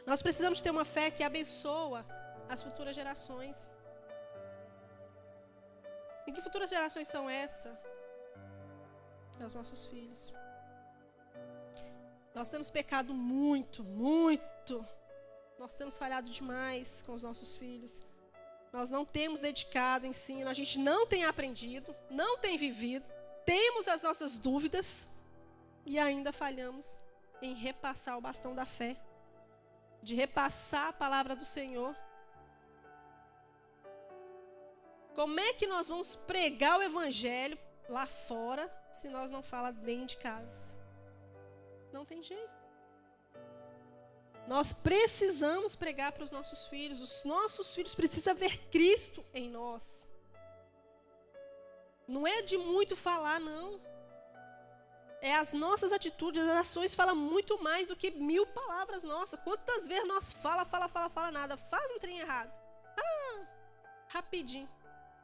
Speaker 1: Nós precisamos ter uma fé que abençoa as futuras gerações. E que futuras gerações são essas? É os nossos filhos. Nós temos pecado muito, muito. Nós temos falhado demais com os nossos filhos. Nós não temos dedicado ensino, a gente não tem aprendido, não tem vivido. Temos as nossas dúvidas e ainda falhamos em repassar o bastão da fé, de repassar a palavra do Senhor. Como é que nós vamos pregar o evangelho lá fora se nós não falamos dentro de casa? Não tem jeito. Nós precisamos pregar para os nossos filhos. Os nossos filhos precisam ver Cristo em nós. Não é de muito falar, não. É as nossas atitudes, as ações falam muito mais do que 1000 palavras nossas. Quantas vezes nós fala nada. Faz um trem errado. Rapidinho.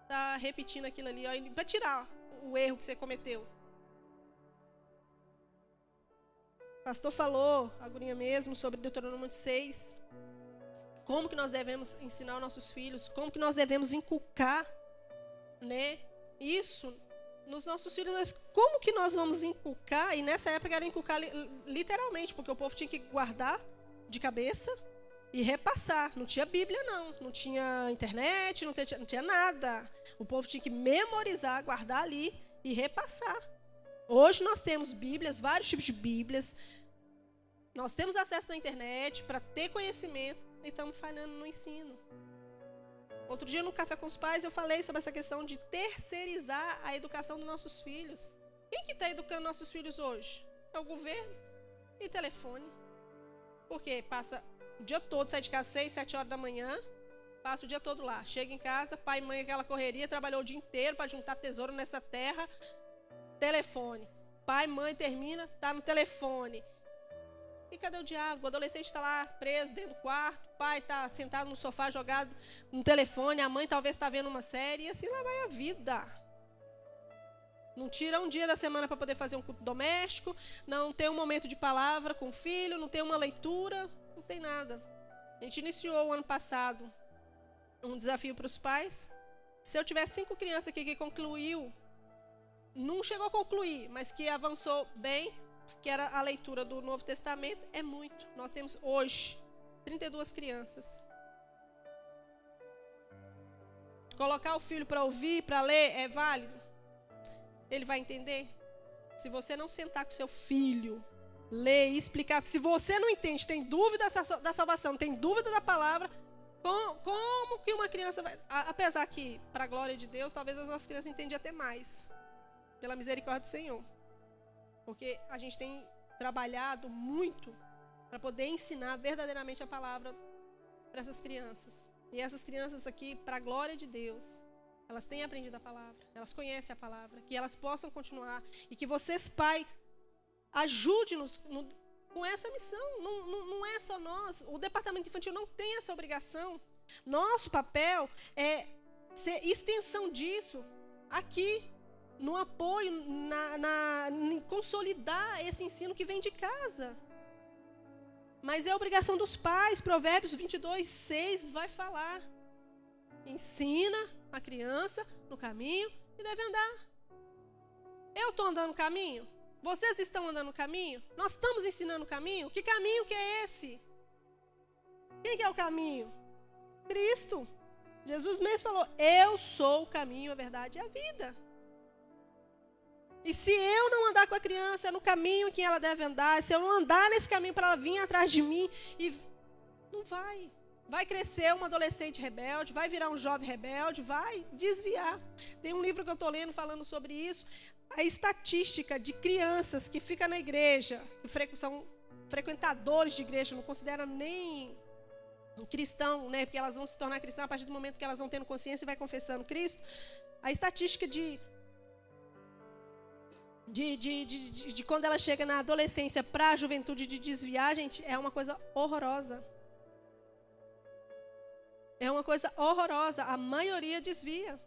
Speaker 1: Tá repetindo aquilo ali, ó, para tirar o erro que você cometeu. O pastor falou, a gurinha mesmo, sobre Deuteronômio 6. Como que nós devemos ensinar os nossos filhos, como que nós devemos inculcar, né, isso nos nossos filhos. Mas como que nós vamos inculcar? E nessa época era inculcar literalmente, porque o povo tinha que guardar de cabeça e repassar. Não tinha Bíblia, não tinha internet, não tinha nada. O povo tinha que memorizar, guardar ali e repassar. Hoje nós temos Bíblias, vários tipos de Bíblias. Nós temos acesso na internet para ter conhecimento e estamos falhando no ensino. Outro dia no Café com os Pais eu falei sobre essa questão de terceirizar a educação dos nossos filhos. Quem que está educando nossos filhos hoje? É o governo e telefone. Porque passa o dia todo, sai de casa 6, 7 horas da manhã, passa o dia todo lá. Chega em casa, pai e mãe, aquela correria, trabalhou o dia inteiro para juntar tesouro nessa terra. Telefone. Pai e mãe termina, está no telefone. E cadê o diálogo? O adolescente está lá preso dentro do quarto, o pai está sentado no sofá jogado no telefone, a mãe talvez está vendo uma série, e assim lá vai a vida. Não tira um dia da semana para poder fazer um culto doméstico, não tem um momento de palavra com o filho, não tem uma leitura, não tem nada. A gente iniciou o ano passado um desafio para os pais. Se eu tiver 5 crianças aqui que concluiu, não chegou a concluir, mas que avançou bem, que era a leitura do Novo Testamento, é muito. Nós temos hoje 32 crianças. Colocar o filho para ouvir, para ler, é válido? Ele vai entender? Se você não sentar com seu filho, ler e explicar, se você não entende, tem dúvida da salvação, tem dúvida da palavra, como que uma criança vai... Apesar que, para a glória de Deus, talvez as nossas crianças entendam até mais, pela misericórdia do Senhor. Porque a gente tem trabalhado muito para poder ensinar verdadeiramente a palavra para essas crianças. E essas crianças aqui, para a glória de Deus, elas têm aprendido a palavra, elas conhecem a palavra, que elas possam continuar. E que vocês, pai, ajude-nos com essa missão. Não é só nós, o departamento infantil não tem essa obrigação. Nosso papel é ser extensão disso aqui, no apoio, em consolidar esse ensino que vem de casa. Mas é obrigação dos pais. Provérbios 22:6 vai falar. Ensina a criança no caminho que deve andar. Eu estou andando no caminho? Vocês estão andando no caminho? Nós estamos ensinando o caminho? Que caminho que é esse? Quem que é o caminho? Cristo. Jesus mesmo falou, eu sou o caminho, a verdade e a vida. E se eu não andar com a criança no caminho que ela deve andar, se eu não andar nesse caminho para ela vir atrás de mim, não vai. Vai crescer uma adolescente rebelde, vai virar um jovem rebelde, vai desviar. Tem um livro que eu estou lendo falando sobre isso. A estatística de crianças que ficam na igreja, que são frequentadores de igreja, não consideram nem um cristão, né? Porque elas vão se tornar cristãs a partir do momento que elas vão tendo consciência e vai confessando Cristo. A estatística de quando ela chega na adolescência para a juventude de desviar, gente, é uma coisa horrorosa. É uma coisa horrorosa. A maioria desvia.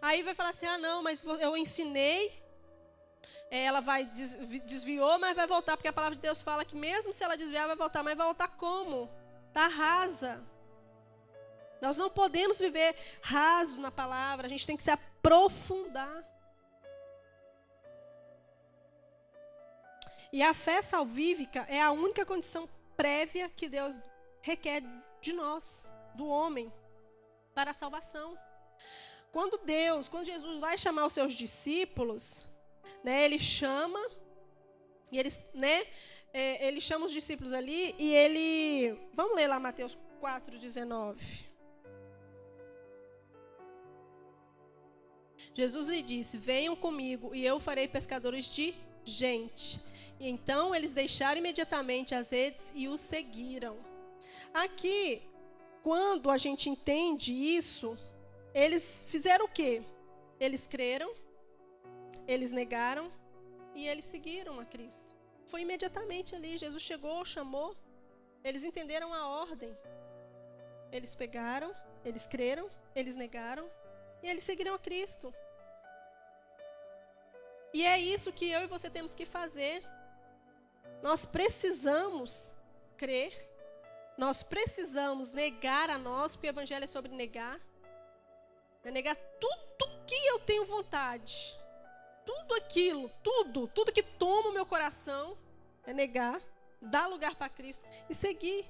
Speaker 1: Aí vai falar assim, não, mas eu ensinei, ela desviou, mas vai voltar, porque a palavra de Deus fala que mesmo se ela desviar, vai voltar, mas vai voltar como? Está rasa. Nós não podemos viver raso na palavra, a gente tem que se aprofundar. E a fé salvífica é a única condição prévia que Deus requer de nós, do homem, para a salvação. Quando Jesus vai chamar os seus discípulos, né, ele chama, e ele chama os discípulos ali, e ele, vamos ler lá Mateus 4:19. Jesus lhe disse, venham comigo, e eu farei pescadores de gente. E então eles deixaram imediatamente as redes e o seguiram. Aqui, quando a gente entende isso, eles fizeram o quê? Eles creram, eles negaram e eles seguiram a Cristo. Foi imediatamente ali, Jesus chegou, chamou, eles entenderam a ordem. Eles pegaram, eles creram, eles negaram e eles seguiram a Cristo. E é isso que eu e você temos que fazer. Nós precisamos crer, nós precisamos negar a nós, porque o evangelho é sobre negar. É negar tudo que eu tenho vontade. Tudo aquilo, tudo que toma o meu coração, é negar, dar lugar para Cristo e seguir.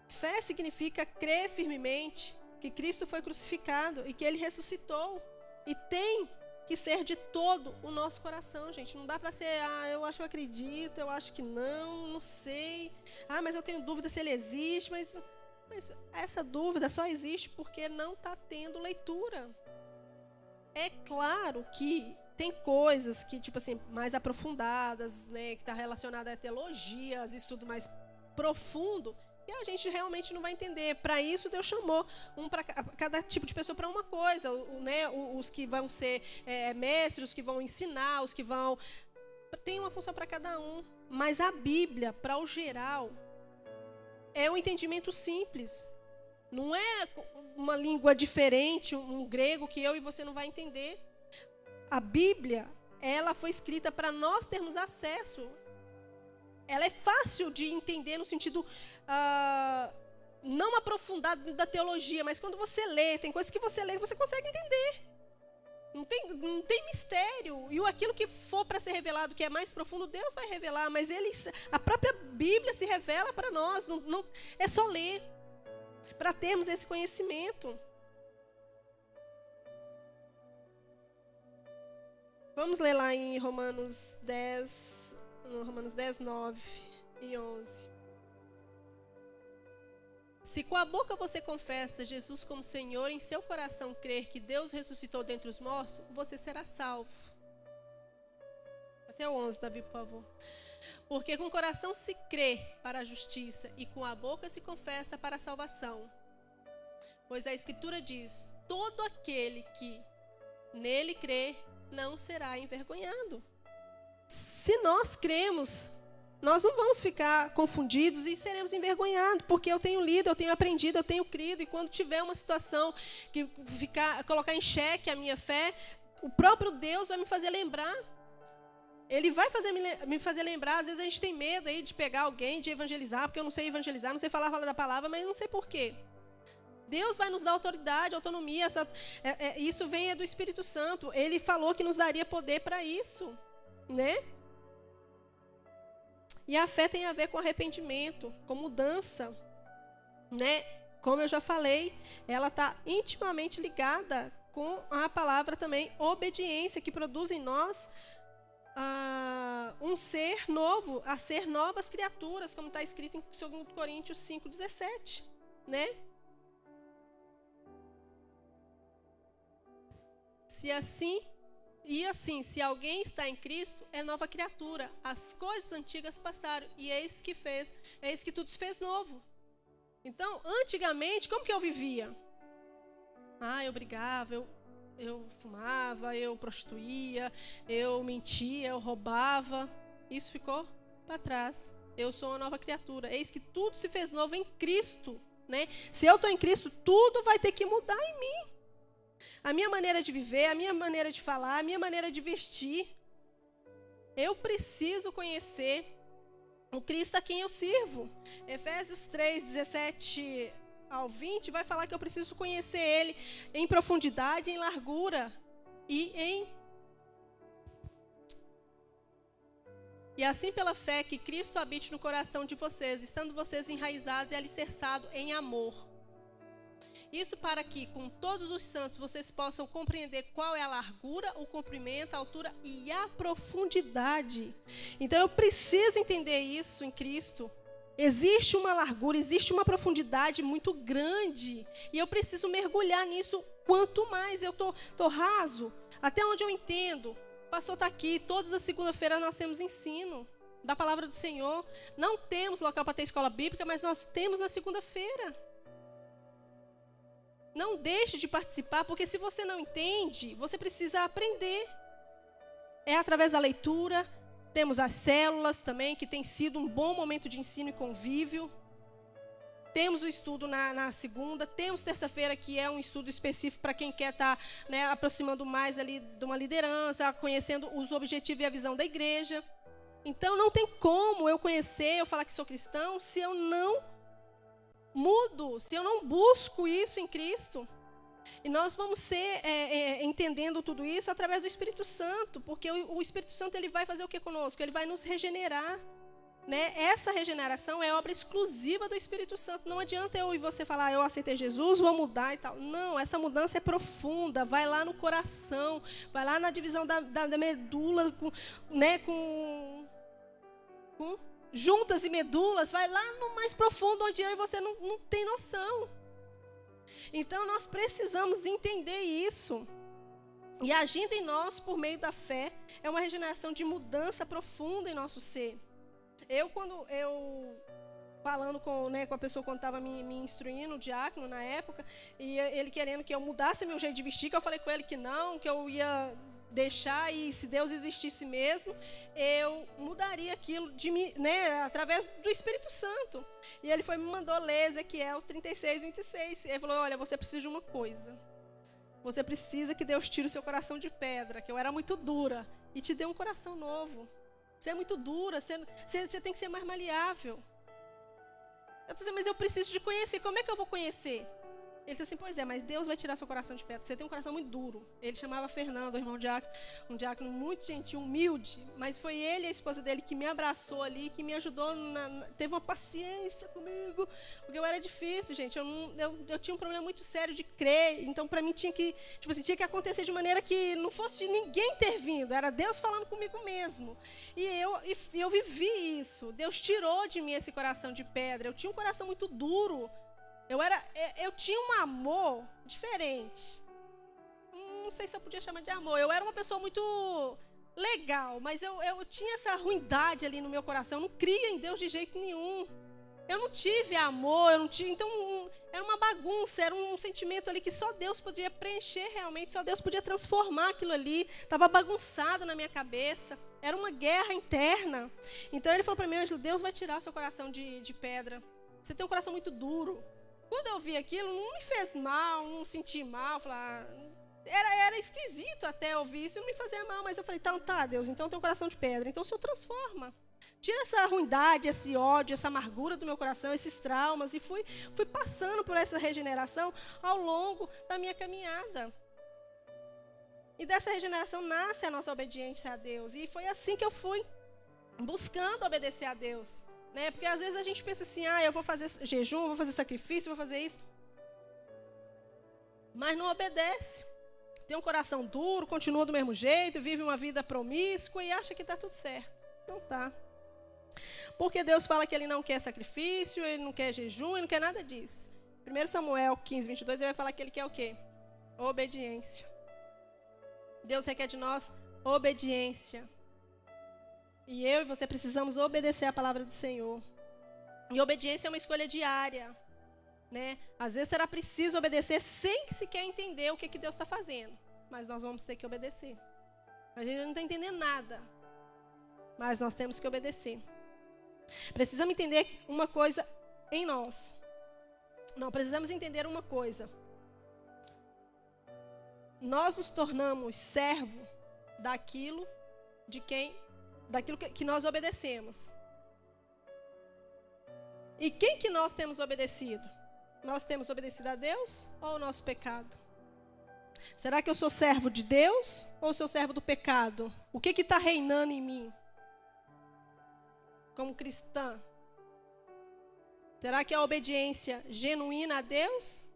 Speaker 1: Fé significa crer firmemente que Cristo foi crucificado e que Ele ressuscitou. E tem que ser de todo o nosso coração, gente. Não dá para ser, eu acho que eu acredito, eu acho que não sei. Mas eu tenho dúvida se Ele existe, mas essa dúvida só existe porque não está tendo leitura. É claro que tem coisas que, tipo assim, mais aprofundadas, né, que está relacionada à teologia, estudo mais profundo, e a gente realmente não vai entender. Para isso, Deus chamou cada tipo de pessoa para uma coisa, né, os que vão ser mestres, os que vão ensinar, os que vão... Tem uma função para cada um. Mas a Bíblia, para o geral, é um entendimento simples. Não é uma língua diferente, um grego que eu e você não vai entender. A Bíblia, ela foi escrita para nós termos acesso. Ela é fácil de entender no sentido não aprofundado da teologia, mas quando você lê, tem coisas que você lê e você consegue entender. Não tem mistério. E aquilo que for para ser revelado, que é mais profundo, Deus vai revelar. Mas a própria Bíblia se revela para nós. Não, é só ler para termos esse conhecimento. Vamos ler lá em Romanos 10, 9 e 11. Se com a boca você confessa Jesus como Senhor, em seu coração crer que Deus ressuscitou dentre os mortos, você será salvo. Até o 11, Davi, por favor. Porque com o coração se crê para a justiça e com a boca se confessa para a salvação. Pois a Escritura diz, todo aquele que nele crê não será envergonhado. Se nós cremos, nós não vamos ficar confundidos e seremos envergonhados, porque eu tenho lido, eu tenho aprendido, eu tenho crido, e quando tiver uma situação que colocar em xeque a minha fé, o próprio Deus vai me fazer lembrar. Ele vai me fazer lembrar. Às vezes a gente tem medo aí de pegar alguém, de evangelizar, porque eu não sei evangelizar, não sei falar da palavra, mas não sei por quê. Deus vai nos dar autoridade, autonomia. Isso vem do Espírito Santo. Ele falou que nos daria poder para isso, né? E a fé tem a ver com arrependimento, com mudança, né? Como eu já falei, ela está intimamente ligada com a palavra também obediência, que produz em nós um ser novo, a ser novas criaturas, como está escrito em 2 Coríntios 5,17, né? Se alguém está em Cristo, é nova criatura. As coisas antigas passaram e eis que tudo se fez novo. Então, antigamente, como que eu vivia? Eu brigava, eu fumava, eu prostituía, eu mentia, eu roubava. Isso ficou para trás. Eu sou uma nova criatura. Eis que tudo se fez novo em Cristo, né? Se eu estou em Cristo, tudo vai ter que mudar em mim. A minha maneira de viver, a minha maneira de falar, a minha maneira de vestir. Eu preciso conhecer o Cristo a quem eu sirvo. Efésios 3, 17 ao 20 vai falar que eu preciso conhecer Ele em profundidade, em largura E assim pela fé que Cristo habite no coração de vocês, estando vocês enraizados e alicerçados em amor. Isso para que, com todos os santos, vocês possam compreender qual é a largura, o comprimento, a altura e a profundidade. Então, eu preciso entender isso em Cristo. Existe uma largura, existe uma profundidade muito grande. E eu preciso mergulhar nisso. Quanto mais eu tô raso, até onde eu entendo. O pastor está aqui, todas as segundas-feiras nós temos ensino da palavra do Senhor. Não temos local para ter escola bíblica, mas nós temos na segunda-feira. Não deixe de participar, porque se você não entende, você precisa aprender. É através da leitura. Temos as células também, que tem sido um bom momento de ensino e convívio. Temos o estudo na segunda. Temos terça-feira, que é um estudo específico para quem quer estar, né, aproximando mais ali de uma liderança, conhecendo os objetivos e a visão da igreja. Então, não tem como eu conhecer, eu falar que sou cristão, se eu não mudo, se eu não busco isso em Cristo. E nós vamos ser entendendo tudo isso através do Espírito Santo, porque o Espírito Santo ele vai fazer o que conosco? Ele vai nos regenerar, né? Essa regeneração é obra exclusiva do Espírito Santo. Não adianta eu e você falar, eu aceitei Jesus, vou mudar e tal. Não, essa mudança é profunda, vai lá no coração, vai lá na divisão da medula, com juntas e medulas, vai lá no mais profundo, onde eu e você não tem noção. Então, nós precisamos entender isso. E agindo em nós, por meio da fé, é uma regeneração de mudança profunda em nosso ser. Quando eu falando com a pessoa quando estava me instruindo, o diácono na época, e ele querendo que eu mudasse meu jeito de vestir, que eu falei com ele que não, que eu ia deixar, e se Deus existisse mesmo, eu mudaria aquilo através do Espírito Santo. E ele me mandou ler Ezequiel 36, 26. Ele falou, olha, você precisa de uma coisa. Você precisa que Deus tire o seu coração de pedra, que eu era muito dura, e te dê um coração novo. Você é muito dura, você tem que ser mais maleável. Eu estou dizendo, mas eu preciso de conhecer. Como é que eu vou conhecer? Ele disse assim, pois é, mas Deus vai tirar seu coração de pedra. Você tem um coração muito duro. Ele chamava Fernando, o irmão diácono, um diácono muito gentil, humilde. Mas foi ele e a esposa dele que me abraçou ali, que me ajudou, teve uma paciência comigo. Porque eu era difícil, gente. Eu tinha um problema muito sério de crer. Então, para mim, tinha que acontecer de maneira que não fosse ninguém intervindo. Era Deus falando comigo mesmo. E eu vivi isso. Deus tirou de mim esse coração de pedra. Eu tinha um coração muito duro. Eu tinha um amor diferente. Não sei se eu podia chamar de amor. Eu era uma pessoa muito legal, mas eu tinha essa ruindade ali no meu coração. Eu não cria em Deus de jeito nenhum. Eu não tive amor, então era uma bagunça, era um sentimento ali que só Deus podia preencher realmente, só Deus podia transformar aquilo ali. Estava bagunçado na minha cabeça, era uma guerra interna. Então ele falou para mim, Ângelo, Deus vai tirar seu coração de pedra. Você tem um coração muito duro. Quando eu vi aquilo, não me fez mal, não senti mal. Era esquisito até ouvir isso, não me fazia mal. Mas eu falei, tá, Deus, então tem um coração de pedra. Então o Senhor transforma. Tira essa ruindade, esse ódio, essa amargura do meu coração, esses traumas. E fui passando por essa regeneração ao longo da minha caminhada. E dessa regeneração nasce a nossa obediência a Deus. E foi assim que eu fui buscando obedecer a Deus. Né? Porque às vezes a gente pensa assim, eu vou fazer jejum, vou fazer sacrifício, vou fazer isso. Mas não obedece. Tem um coração duro, continua do mesmo jeito, vive uma vida promíscua e acha que está tudo certo. Não está. Porque Deus fala que ele não quer sacrifício, ele não quer jejum, ele não quer nada disso. 1 Samuel 15, 22, ele vai falar que ele quer o quê? Obediência. Deus requer de nós obediência. E eu e você precisamos obedecer a palavra do Senhor. E obediência é uma escolha diária. Né? Às vezes será preciso obedecer sem que sequer entender o que Deus está fazendo. Mas nós vamos ter que obedecer. A gente não está entendendo nada. Mas nós temos que obedecer. Precisamos entender uma coisa em nós. Não, precisamos entender uma coisa. Nós nos tornamos servo daquilo que nós obedecemos. E quem que nós temos obedecido? Nós temos obedecido a Deus ou ao nosso pecado? Será que eu sou servo de Deus ou sou servo do pecado? O que está reinando em mim? Como cristã? Será que é a obediência genuína a Deus?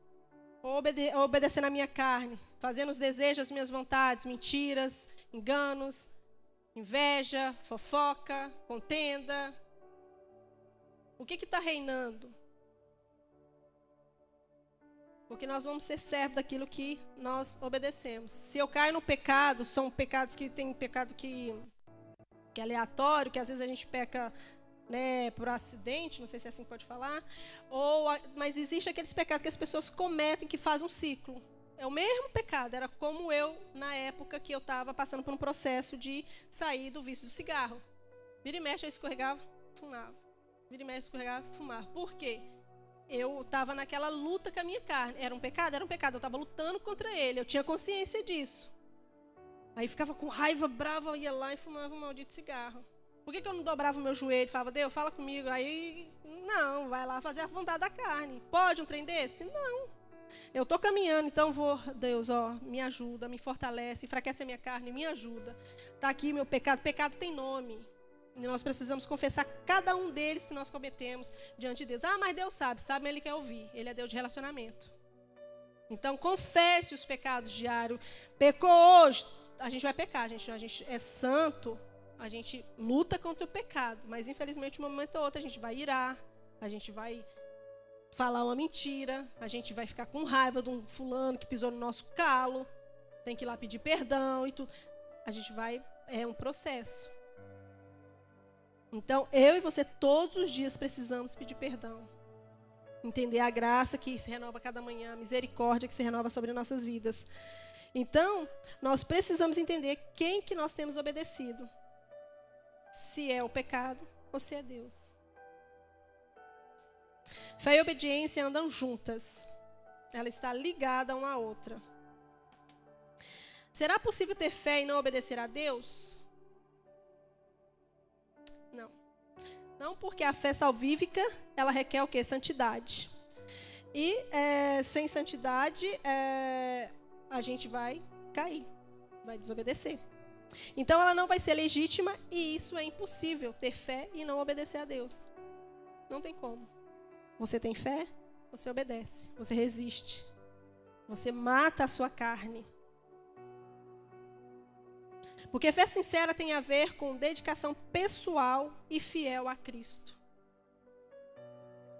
Speaker 1: Ou obedecer na minha carne? Fazendo os desejos, as minhas vontades, mentiras, enganos, inveja, fofoca, contenda? O que está reinando? Porque nós vamos ser servos daquilo que nós obedecemos. Se eu caio no pecado, são pecados que tem pecado que é aleatório, que às vezes a gente peca, né, por acidente, não sei se é assim que pode falar. Mas existe aqueles pecados que as pessoas cometem que fazem um ciclo. É o mesmo pecado, era como eu na época que eu estava passando por um processo de sair do vício do cigarro. Vira e mexe, eu escorregava, fumava. Vira e mexe, escorregava, fumava. Por quê? Eu estava naquela luta com a minha carne. Era um pecado? Era um pecado. Eu estava lutando contra ele. Eu tinha consciência disso. Aí ficava com raiva, brava, eu ia lá e fumava um maldito cigarro. Por que eu não dobrava o meu joelho e falava, Deus, fala comigo? Aí, não, vai lá fazer a vontade da carne. Pode um trem desse? Não. Eu estou caminhando, então vou, Deus, me ajuda, me fortalece, enfraquece a minha carne, me ajuda. Está aqui meu pecado. Pecado tem nome. E nós precisamos confessar cada um deles que nós cometemos diante de Deus. Mas Deus sabe, mas Ele quer ouvir. Ele é Deus de relacionamento. Então, confesse os pecados diários. Pecou hoje, a gente vai pecar. A gente é santo, a gente luta contra o pecado. Mas, infelizmente, um momento ou outro, a gente vai irar, a gente vai falar uma mentira, a gente vai ficar com raiva de um fulano que pisou no nosso calo, tem que ir lá pedir perdão e tudo. A gente vai, é um processo. Então, eu e você, todos os dias, precisamos pedir perdão. Entender a graça que se renova cada manhã, a misericórdia que se renova sobre nossas vidas. Então, nós precisamos entender quem que nós temos obedecido. Se é o pecado ou se é Deus. Fé e obediência andam juntas. Ela está ligada uma à outra. Será possível ter fé e não obedecer a Deus? Não, porque a fé salvífica, ela requer o quê? Santidade. E sem santidade, a gente vai cair, vai desobedecer. Então, ela não vai ser legítima e isso é impossível, ter fé e não obedecer a Deus. Não tem como. Você tem fé, você obedece, você resiste. Você mata a sua carne. Porque fé sincera tem a ver com dedicação pessoal e fiel a Cristo.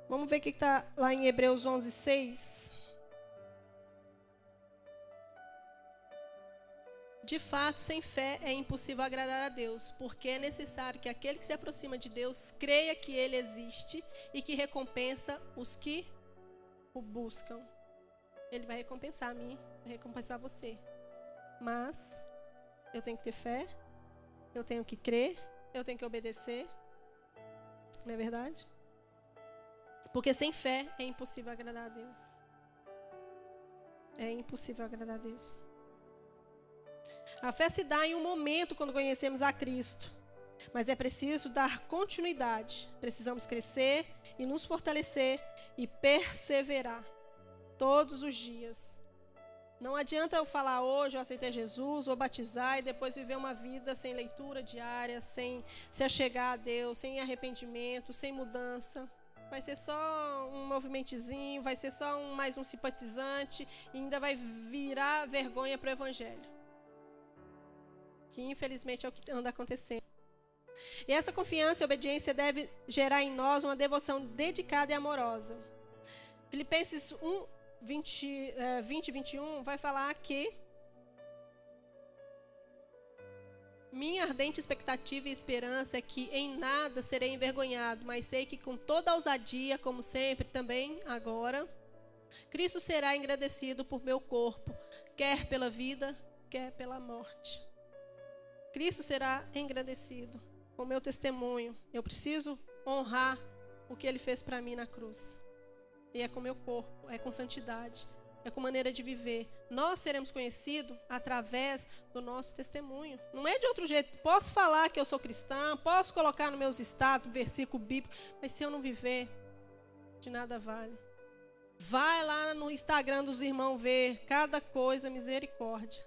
Speaker 1: Vamos ver o que está lá em Hebreus 11, 6. De fato, sem fé é impossível agradar a Deus, porque é necessário que aquele que se aproxima de Deus creia que Ele existe e que recompensa os que o buscam. Ele vai recompensar a mim, vai recompensar você. Mas eu tenho que ter fé, eu tenho que crer, eu tenho que obedecer. Não é verdade? Porque sem fé é impossível agradar a Deus. É impossível agradar a Deus. A fé se dá em um momento quando conhecemos a Cristo. Mas é preciso dar continuidade. Precisamos crescer e nos fortalecer e perseverar todos os dias. Não adianta eu falar hoje, eu aceitei Jesus, vou batizar e depois viver uma vida sem leitura diária, sem se achegar a Deus, sem arrependimento, sem mudança. Vai ser só um movimentezinho, vai ser só mais um simpatizante e ainda vai virar vergonha para o Evangelho. Que infelizmente é o que anda acontecendo. E essa confiança e obediência deve gerar em nós uma devoção dedicada e amorosa. Filipenses 20 e 21 vai falar que minha ardente expectativa e esperança é que em nada serei envergonhado, mas sei que com toda ousadia, como sempre, também agora, Cristo será engrandecido por meu corpo, quer pela vida, quer pela morte. Cristo será engrandecido com o meu testemunho. Eu preciso honrar o que Ele fez para mim na cruz. E é com o meu corpo, é com santidade, é com maneira de viver. Nós seremos conhecidos através do nosso testemunho. Não é de outro jeito. Posso falar que eu sou cristã, posso colocar nos meus status versículo bíblico, mas se eu não viver, de nada vale. Vai lá no Instagram dos irmãos ver cada coisa, misericórdia.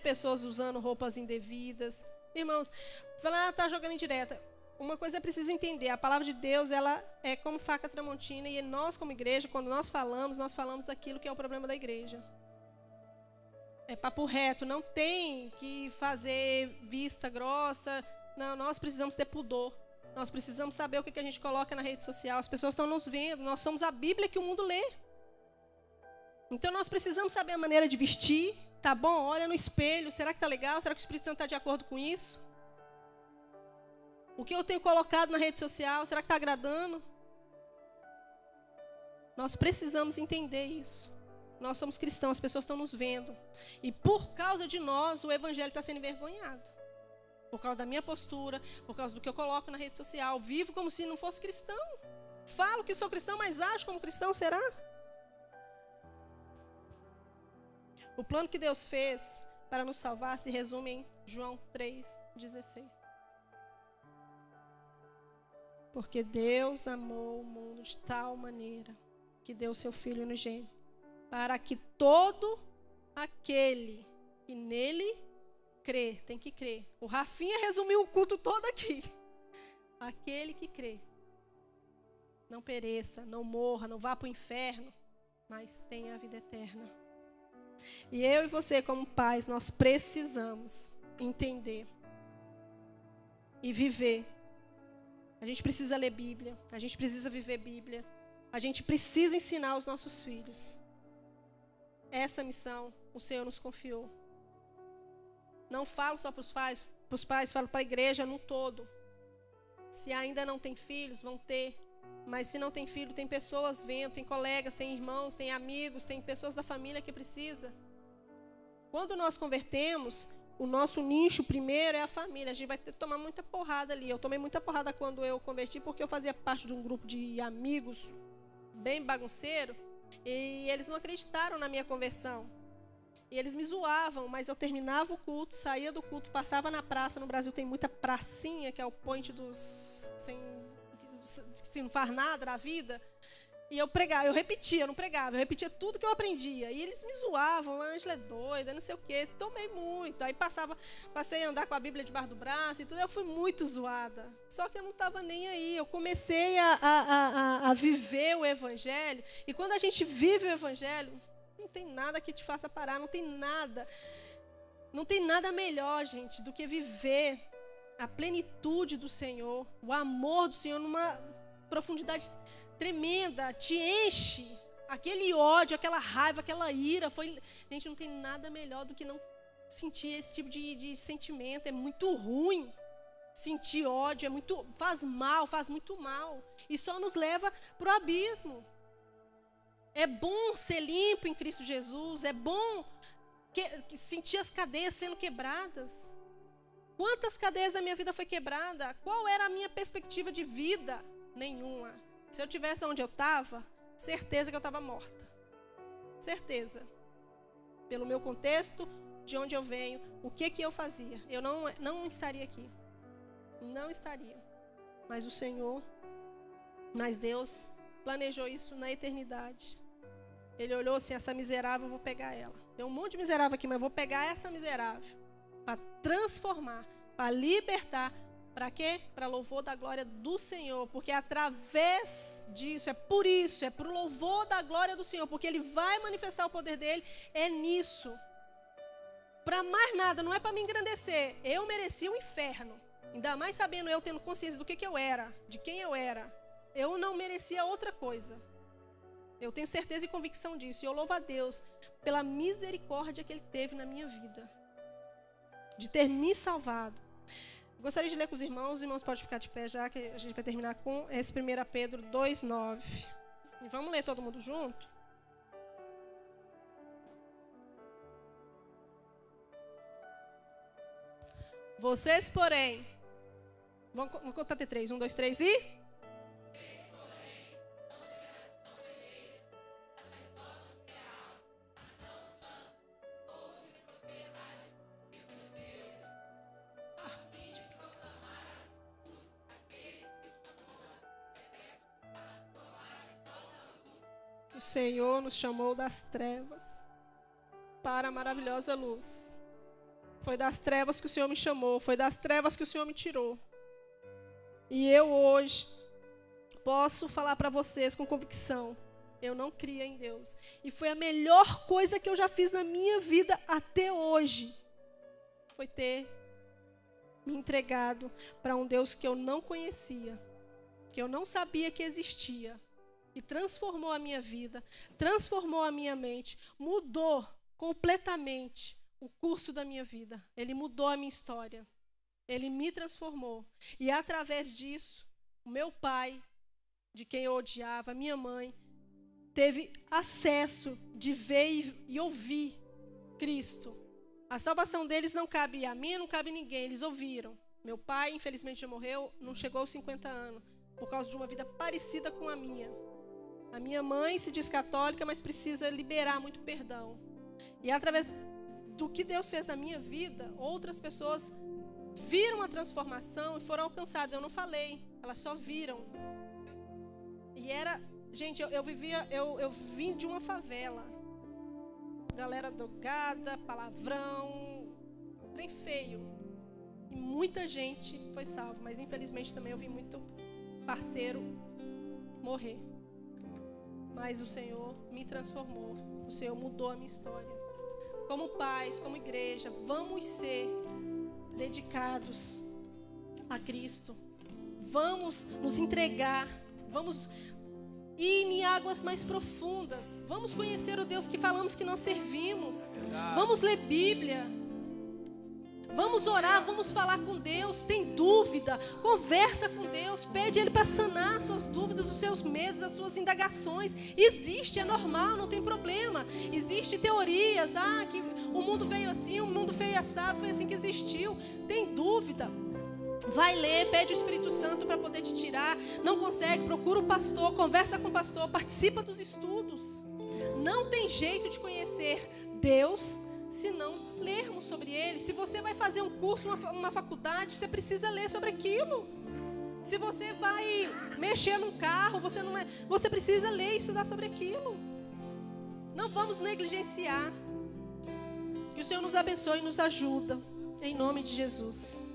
Speaker 1: Pessoas usando roupas indevidas. Irmãos, fala, tá jogando indireta. Uma coisa é preciso entender, a palavra de Deus, ela é como faca tramontina, e nós como igreja, quando nós falamos daquilo que é o problema da igreja. É papo reto, não tem que fazer vista grossa, não, nós precisamos ter pudor, nós precisamos saber o que a gente coloca na rede social, as pessoas estão nos vendo, nós somos a Bíblia que o mundo lê. Então nós precisamos saber a maneira de vestir, tá bom? Olha no espelho, será que tá legal? Será que o Espírito Santo está de acordo com isso? O que eu tenho colocado na rede social, será que está agradando? Nós precisamos entender isso. Nós somos cristãos, as pessoas estão nos vendo. E por causa de nós, o Evangelho está sendo envergonhado. Por causa da minha postura, por causa do que eu coloco na rede social. Vivo como se não fosse cristão. Falo que sou cristão, mas acho como cristão, será? O plano que Deus fez para nos salvar se resume em João 3,16. Porque Deus amou o mundo de tal maneira que deu seu Filho unigênito, para que todo aquele que nele crê, tem que crer. O Rafinha resumiu o culto todo aqui. Aquele que crê, não pereça, não morra, não vá para o inferno, mas tenha a vida eterna. E eu e você, como pais, nós precisamos entender e viver. A gente precisa ler Bíblia, a gente precisa viver Bíblia, a gente precisa ensinar os nossos filhos. Essa missão o Senhor nos confiou. Não falo só para os pais, falo para a igreja no todo. Se ainda não tem filhos, vão ter. Mas se não tem filho, tem pessoas vendo, tem colegas, tem irmãos, tem amigos, tem pessoas da família que precisa. Quando nós convertemos, o nosso nicho primeiro é a família. A gente vai ter que tomar muita porrada ali. Eu tomei muita porrada quando eu converti, porque eu fazia parte de um grupo de amigos bem bagunceiro, e eles não acreditaram na minha conversão. E eles me zoavam, mas eu terminava o culto, saía do culto, passava na praça. No Brasil tem muita pracinha, que é o point dos... que não faz nada na vida. E eu pregava, eu repetia tudo que eu aprendia. E eles me zoavam, a Ângela é doida, não sei o quê. Tomei muito. Aí passei a andar com a Bíblia debaixo do braço e tudo. Eu fui muito zoada. Só que eu não estava nem aí. Eu comecei a viver o Evangelho. E quando a gente vive o Evangelho, não tem nada que te faça parar. Não tem nada melhor, gente, do que viver a plenitude do Senhor, o amor do Senhor numa profundidade tremenda, te enche, aquele ódio, aquela raiva, aquela ira, gente, não tem nada melhor do que não sentir esse tipo de sentimento. É muito ruim sentir ódio, faz muito mal, e só nos leva para o abismo. É bom ser limpo em Cristo Jesus, é bom sentir as cadeias sendo quebradas. Quantas cadeias da minha vida foi quebrada? Qual era a minha perspectiva de vida? Nenhuma. Se eu tivesse onde eu estava, certeza que eu estava morta. Certeza. Pelo meu contexto, de onde eu venho, o que eu fazia. Eu não estaria aqui. Não estaria. Mas Deus planejou isso na eternidade. Ele olhou assim, essa miserável, eu vou pegar ela. Tem um monte de miserável aqui, mas eu vou pegar essa miserável. Para transformar, para libertar. Para quê? Para louvor da glória do Senhor. Porque através disso, é por isso, é para o louvor da glória do Senhor. Porque Ele vai manifestar o poder dEle, é nisso. Para mais nada, não é para me engrandecer. Eu merecia o inferno. Ainda mais sabendo eu, tendo consciência do que eu era, de quem eu era. Eu não merecia outra coisa. Eu tenho certeza e convicção disso. E eu louvo a Deus pela misericórdia que Ele teve na minha vida. De ter me salvado. Gostaria de ler com os irmãos podem ficar de pé já, que a gente vai terminar com esse 1 Pedro 2,9. E vamos ler todo mundo junto? Vocês, porém... Vamos contar até 3. 1, 2, 3 e... O Senhor nos chamou das trevas para a maravilhosa luz. Foi das trevas que o Senhor me chamou, foi das trevas que o Senhor me tirou. E eu hoje posso falar para vocês com convicção, eu não cria em Deus. E foi a melhor coisa que eu já fiz na minha vida até hoje. Foi ter me entregado para um Deus que eu não conhecia, que eu não sabia que existia. E transformou a minha vida, transformou a minha mente, mudou completamente o curso da minha vida. Ele mudou a minha história. Ele me transformou. E através disso, o meu pai, de quem eu odiava, a minha mãe, teve acesso de ver e ouvir Cristo. A salvação deles não cabe a mim, não cabe a ninguém. Eles ouviram. Meu pai, infelizmente, já morreu, não chegou aos 50 anos, por causa de uma vida parecida com a minha. A minha mãe se diz católica, mas precisa liberar muito perdão. E através do que Deus fez na minha vida, outras pessoas viram a transformação e foram alcançadas. Eu não falei, elas só viram. E era... Gente, eu vim de uma favela. Galera drogada, palavrão, trem feio. E muita gente foi salva, mas infelizmente também eu vi muito parceiro morrer. Mas o Senhor me transformou. O Senhor mudou a minha história. Como pais, como igreja, vamos ser dedicados a Cristo. Vamos nos entregar. Vamos ir em águas mais profundas. Vamos conhecer o Deus que falamos que nós servimos. Vamos ler Bíblia. Vamos orar, vamos falar com Deus. Tem dúvida? Conversa com Deus. Pede Ele para sanar as suas dúvidas, os seus medos, as suas indagações. Existe, é normal, não tem problema. Existem teorias. Que o mundo veio assim, o mundo veio assado, foi assim que existiu. Tem dúvida? Vai ler, pede o Espírito Santo para poder te tirar. Não consegue, procura o pastor, conversa com o pastor, participa dos estudos. Não tem jeito de conhecer Deus se não lermos sobre Ele. Se você vai fazer um curso, uma faculdade, você precisa ler sobre aquilo. Se você vai mexer num carro, você precisa ler e estudar sobre aquilo. Não vamos negligenciar. Que o Senhor nos abençoe e nos ajuda. Em nome de Jesus.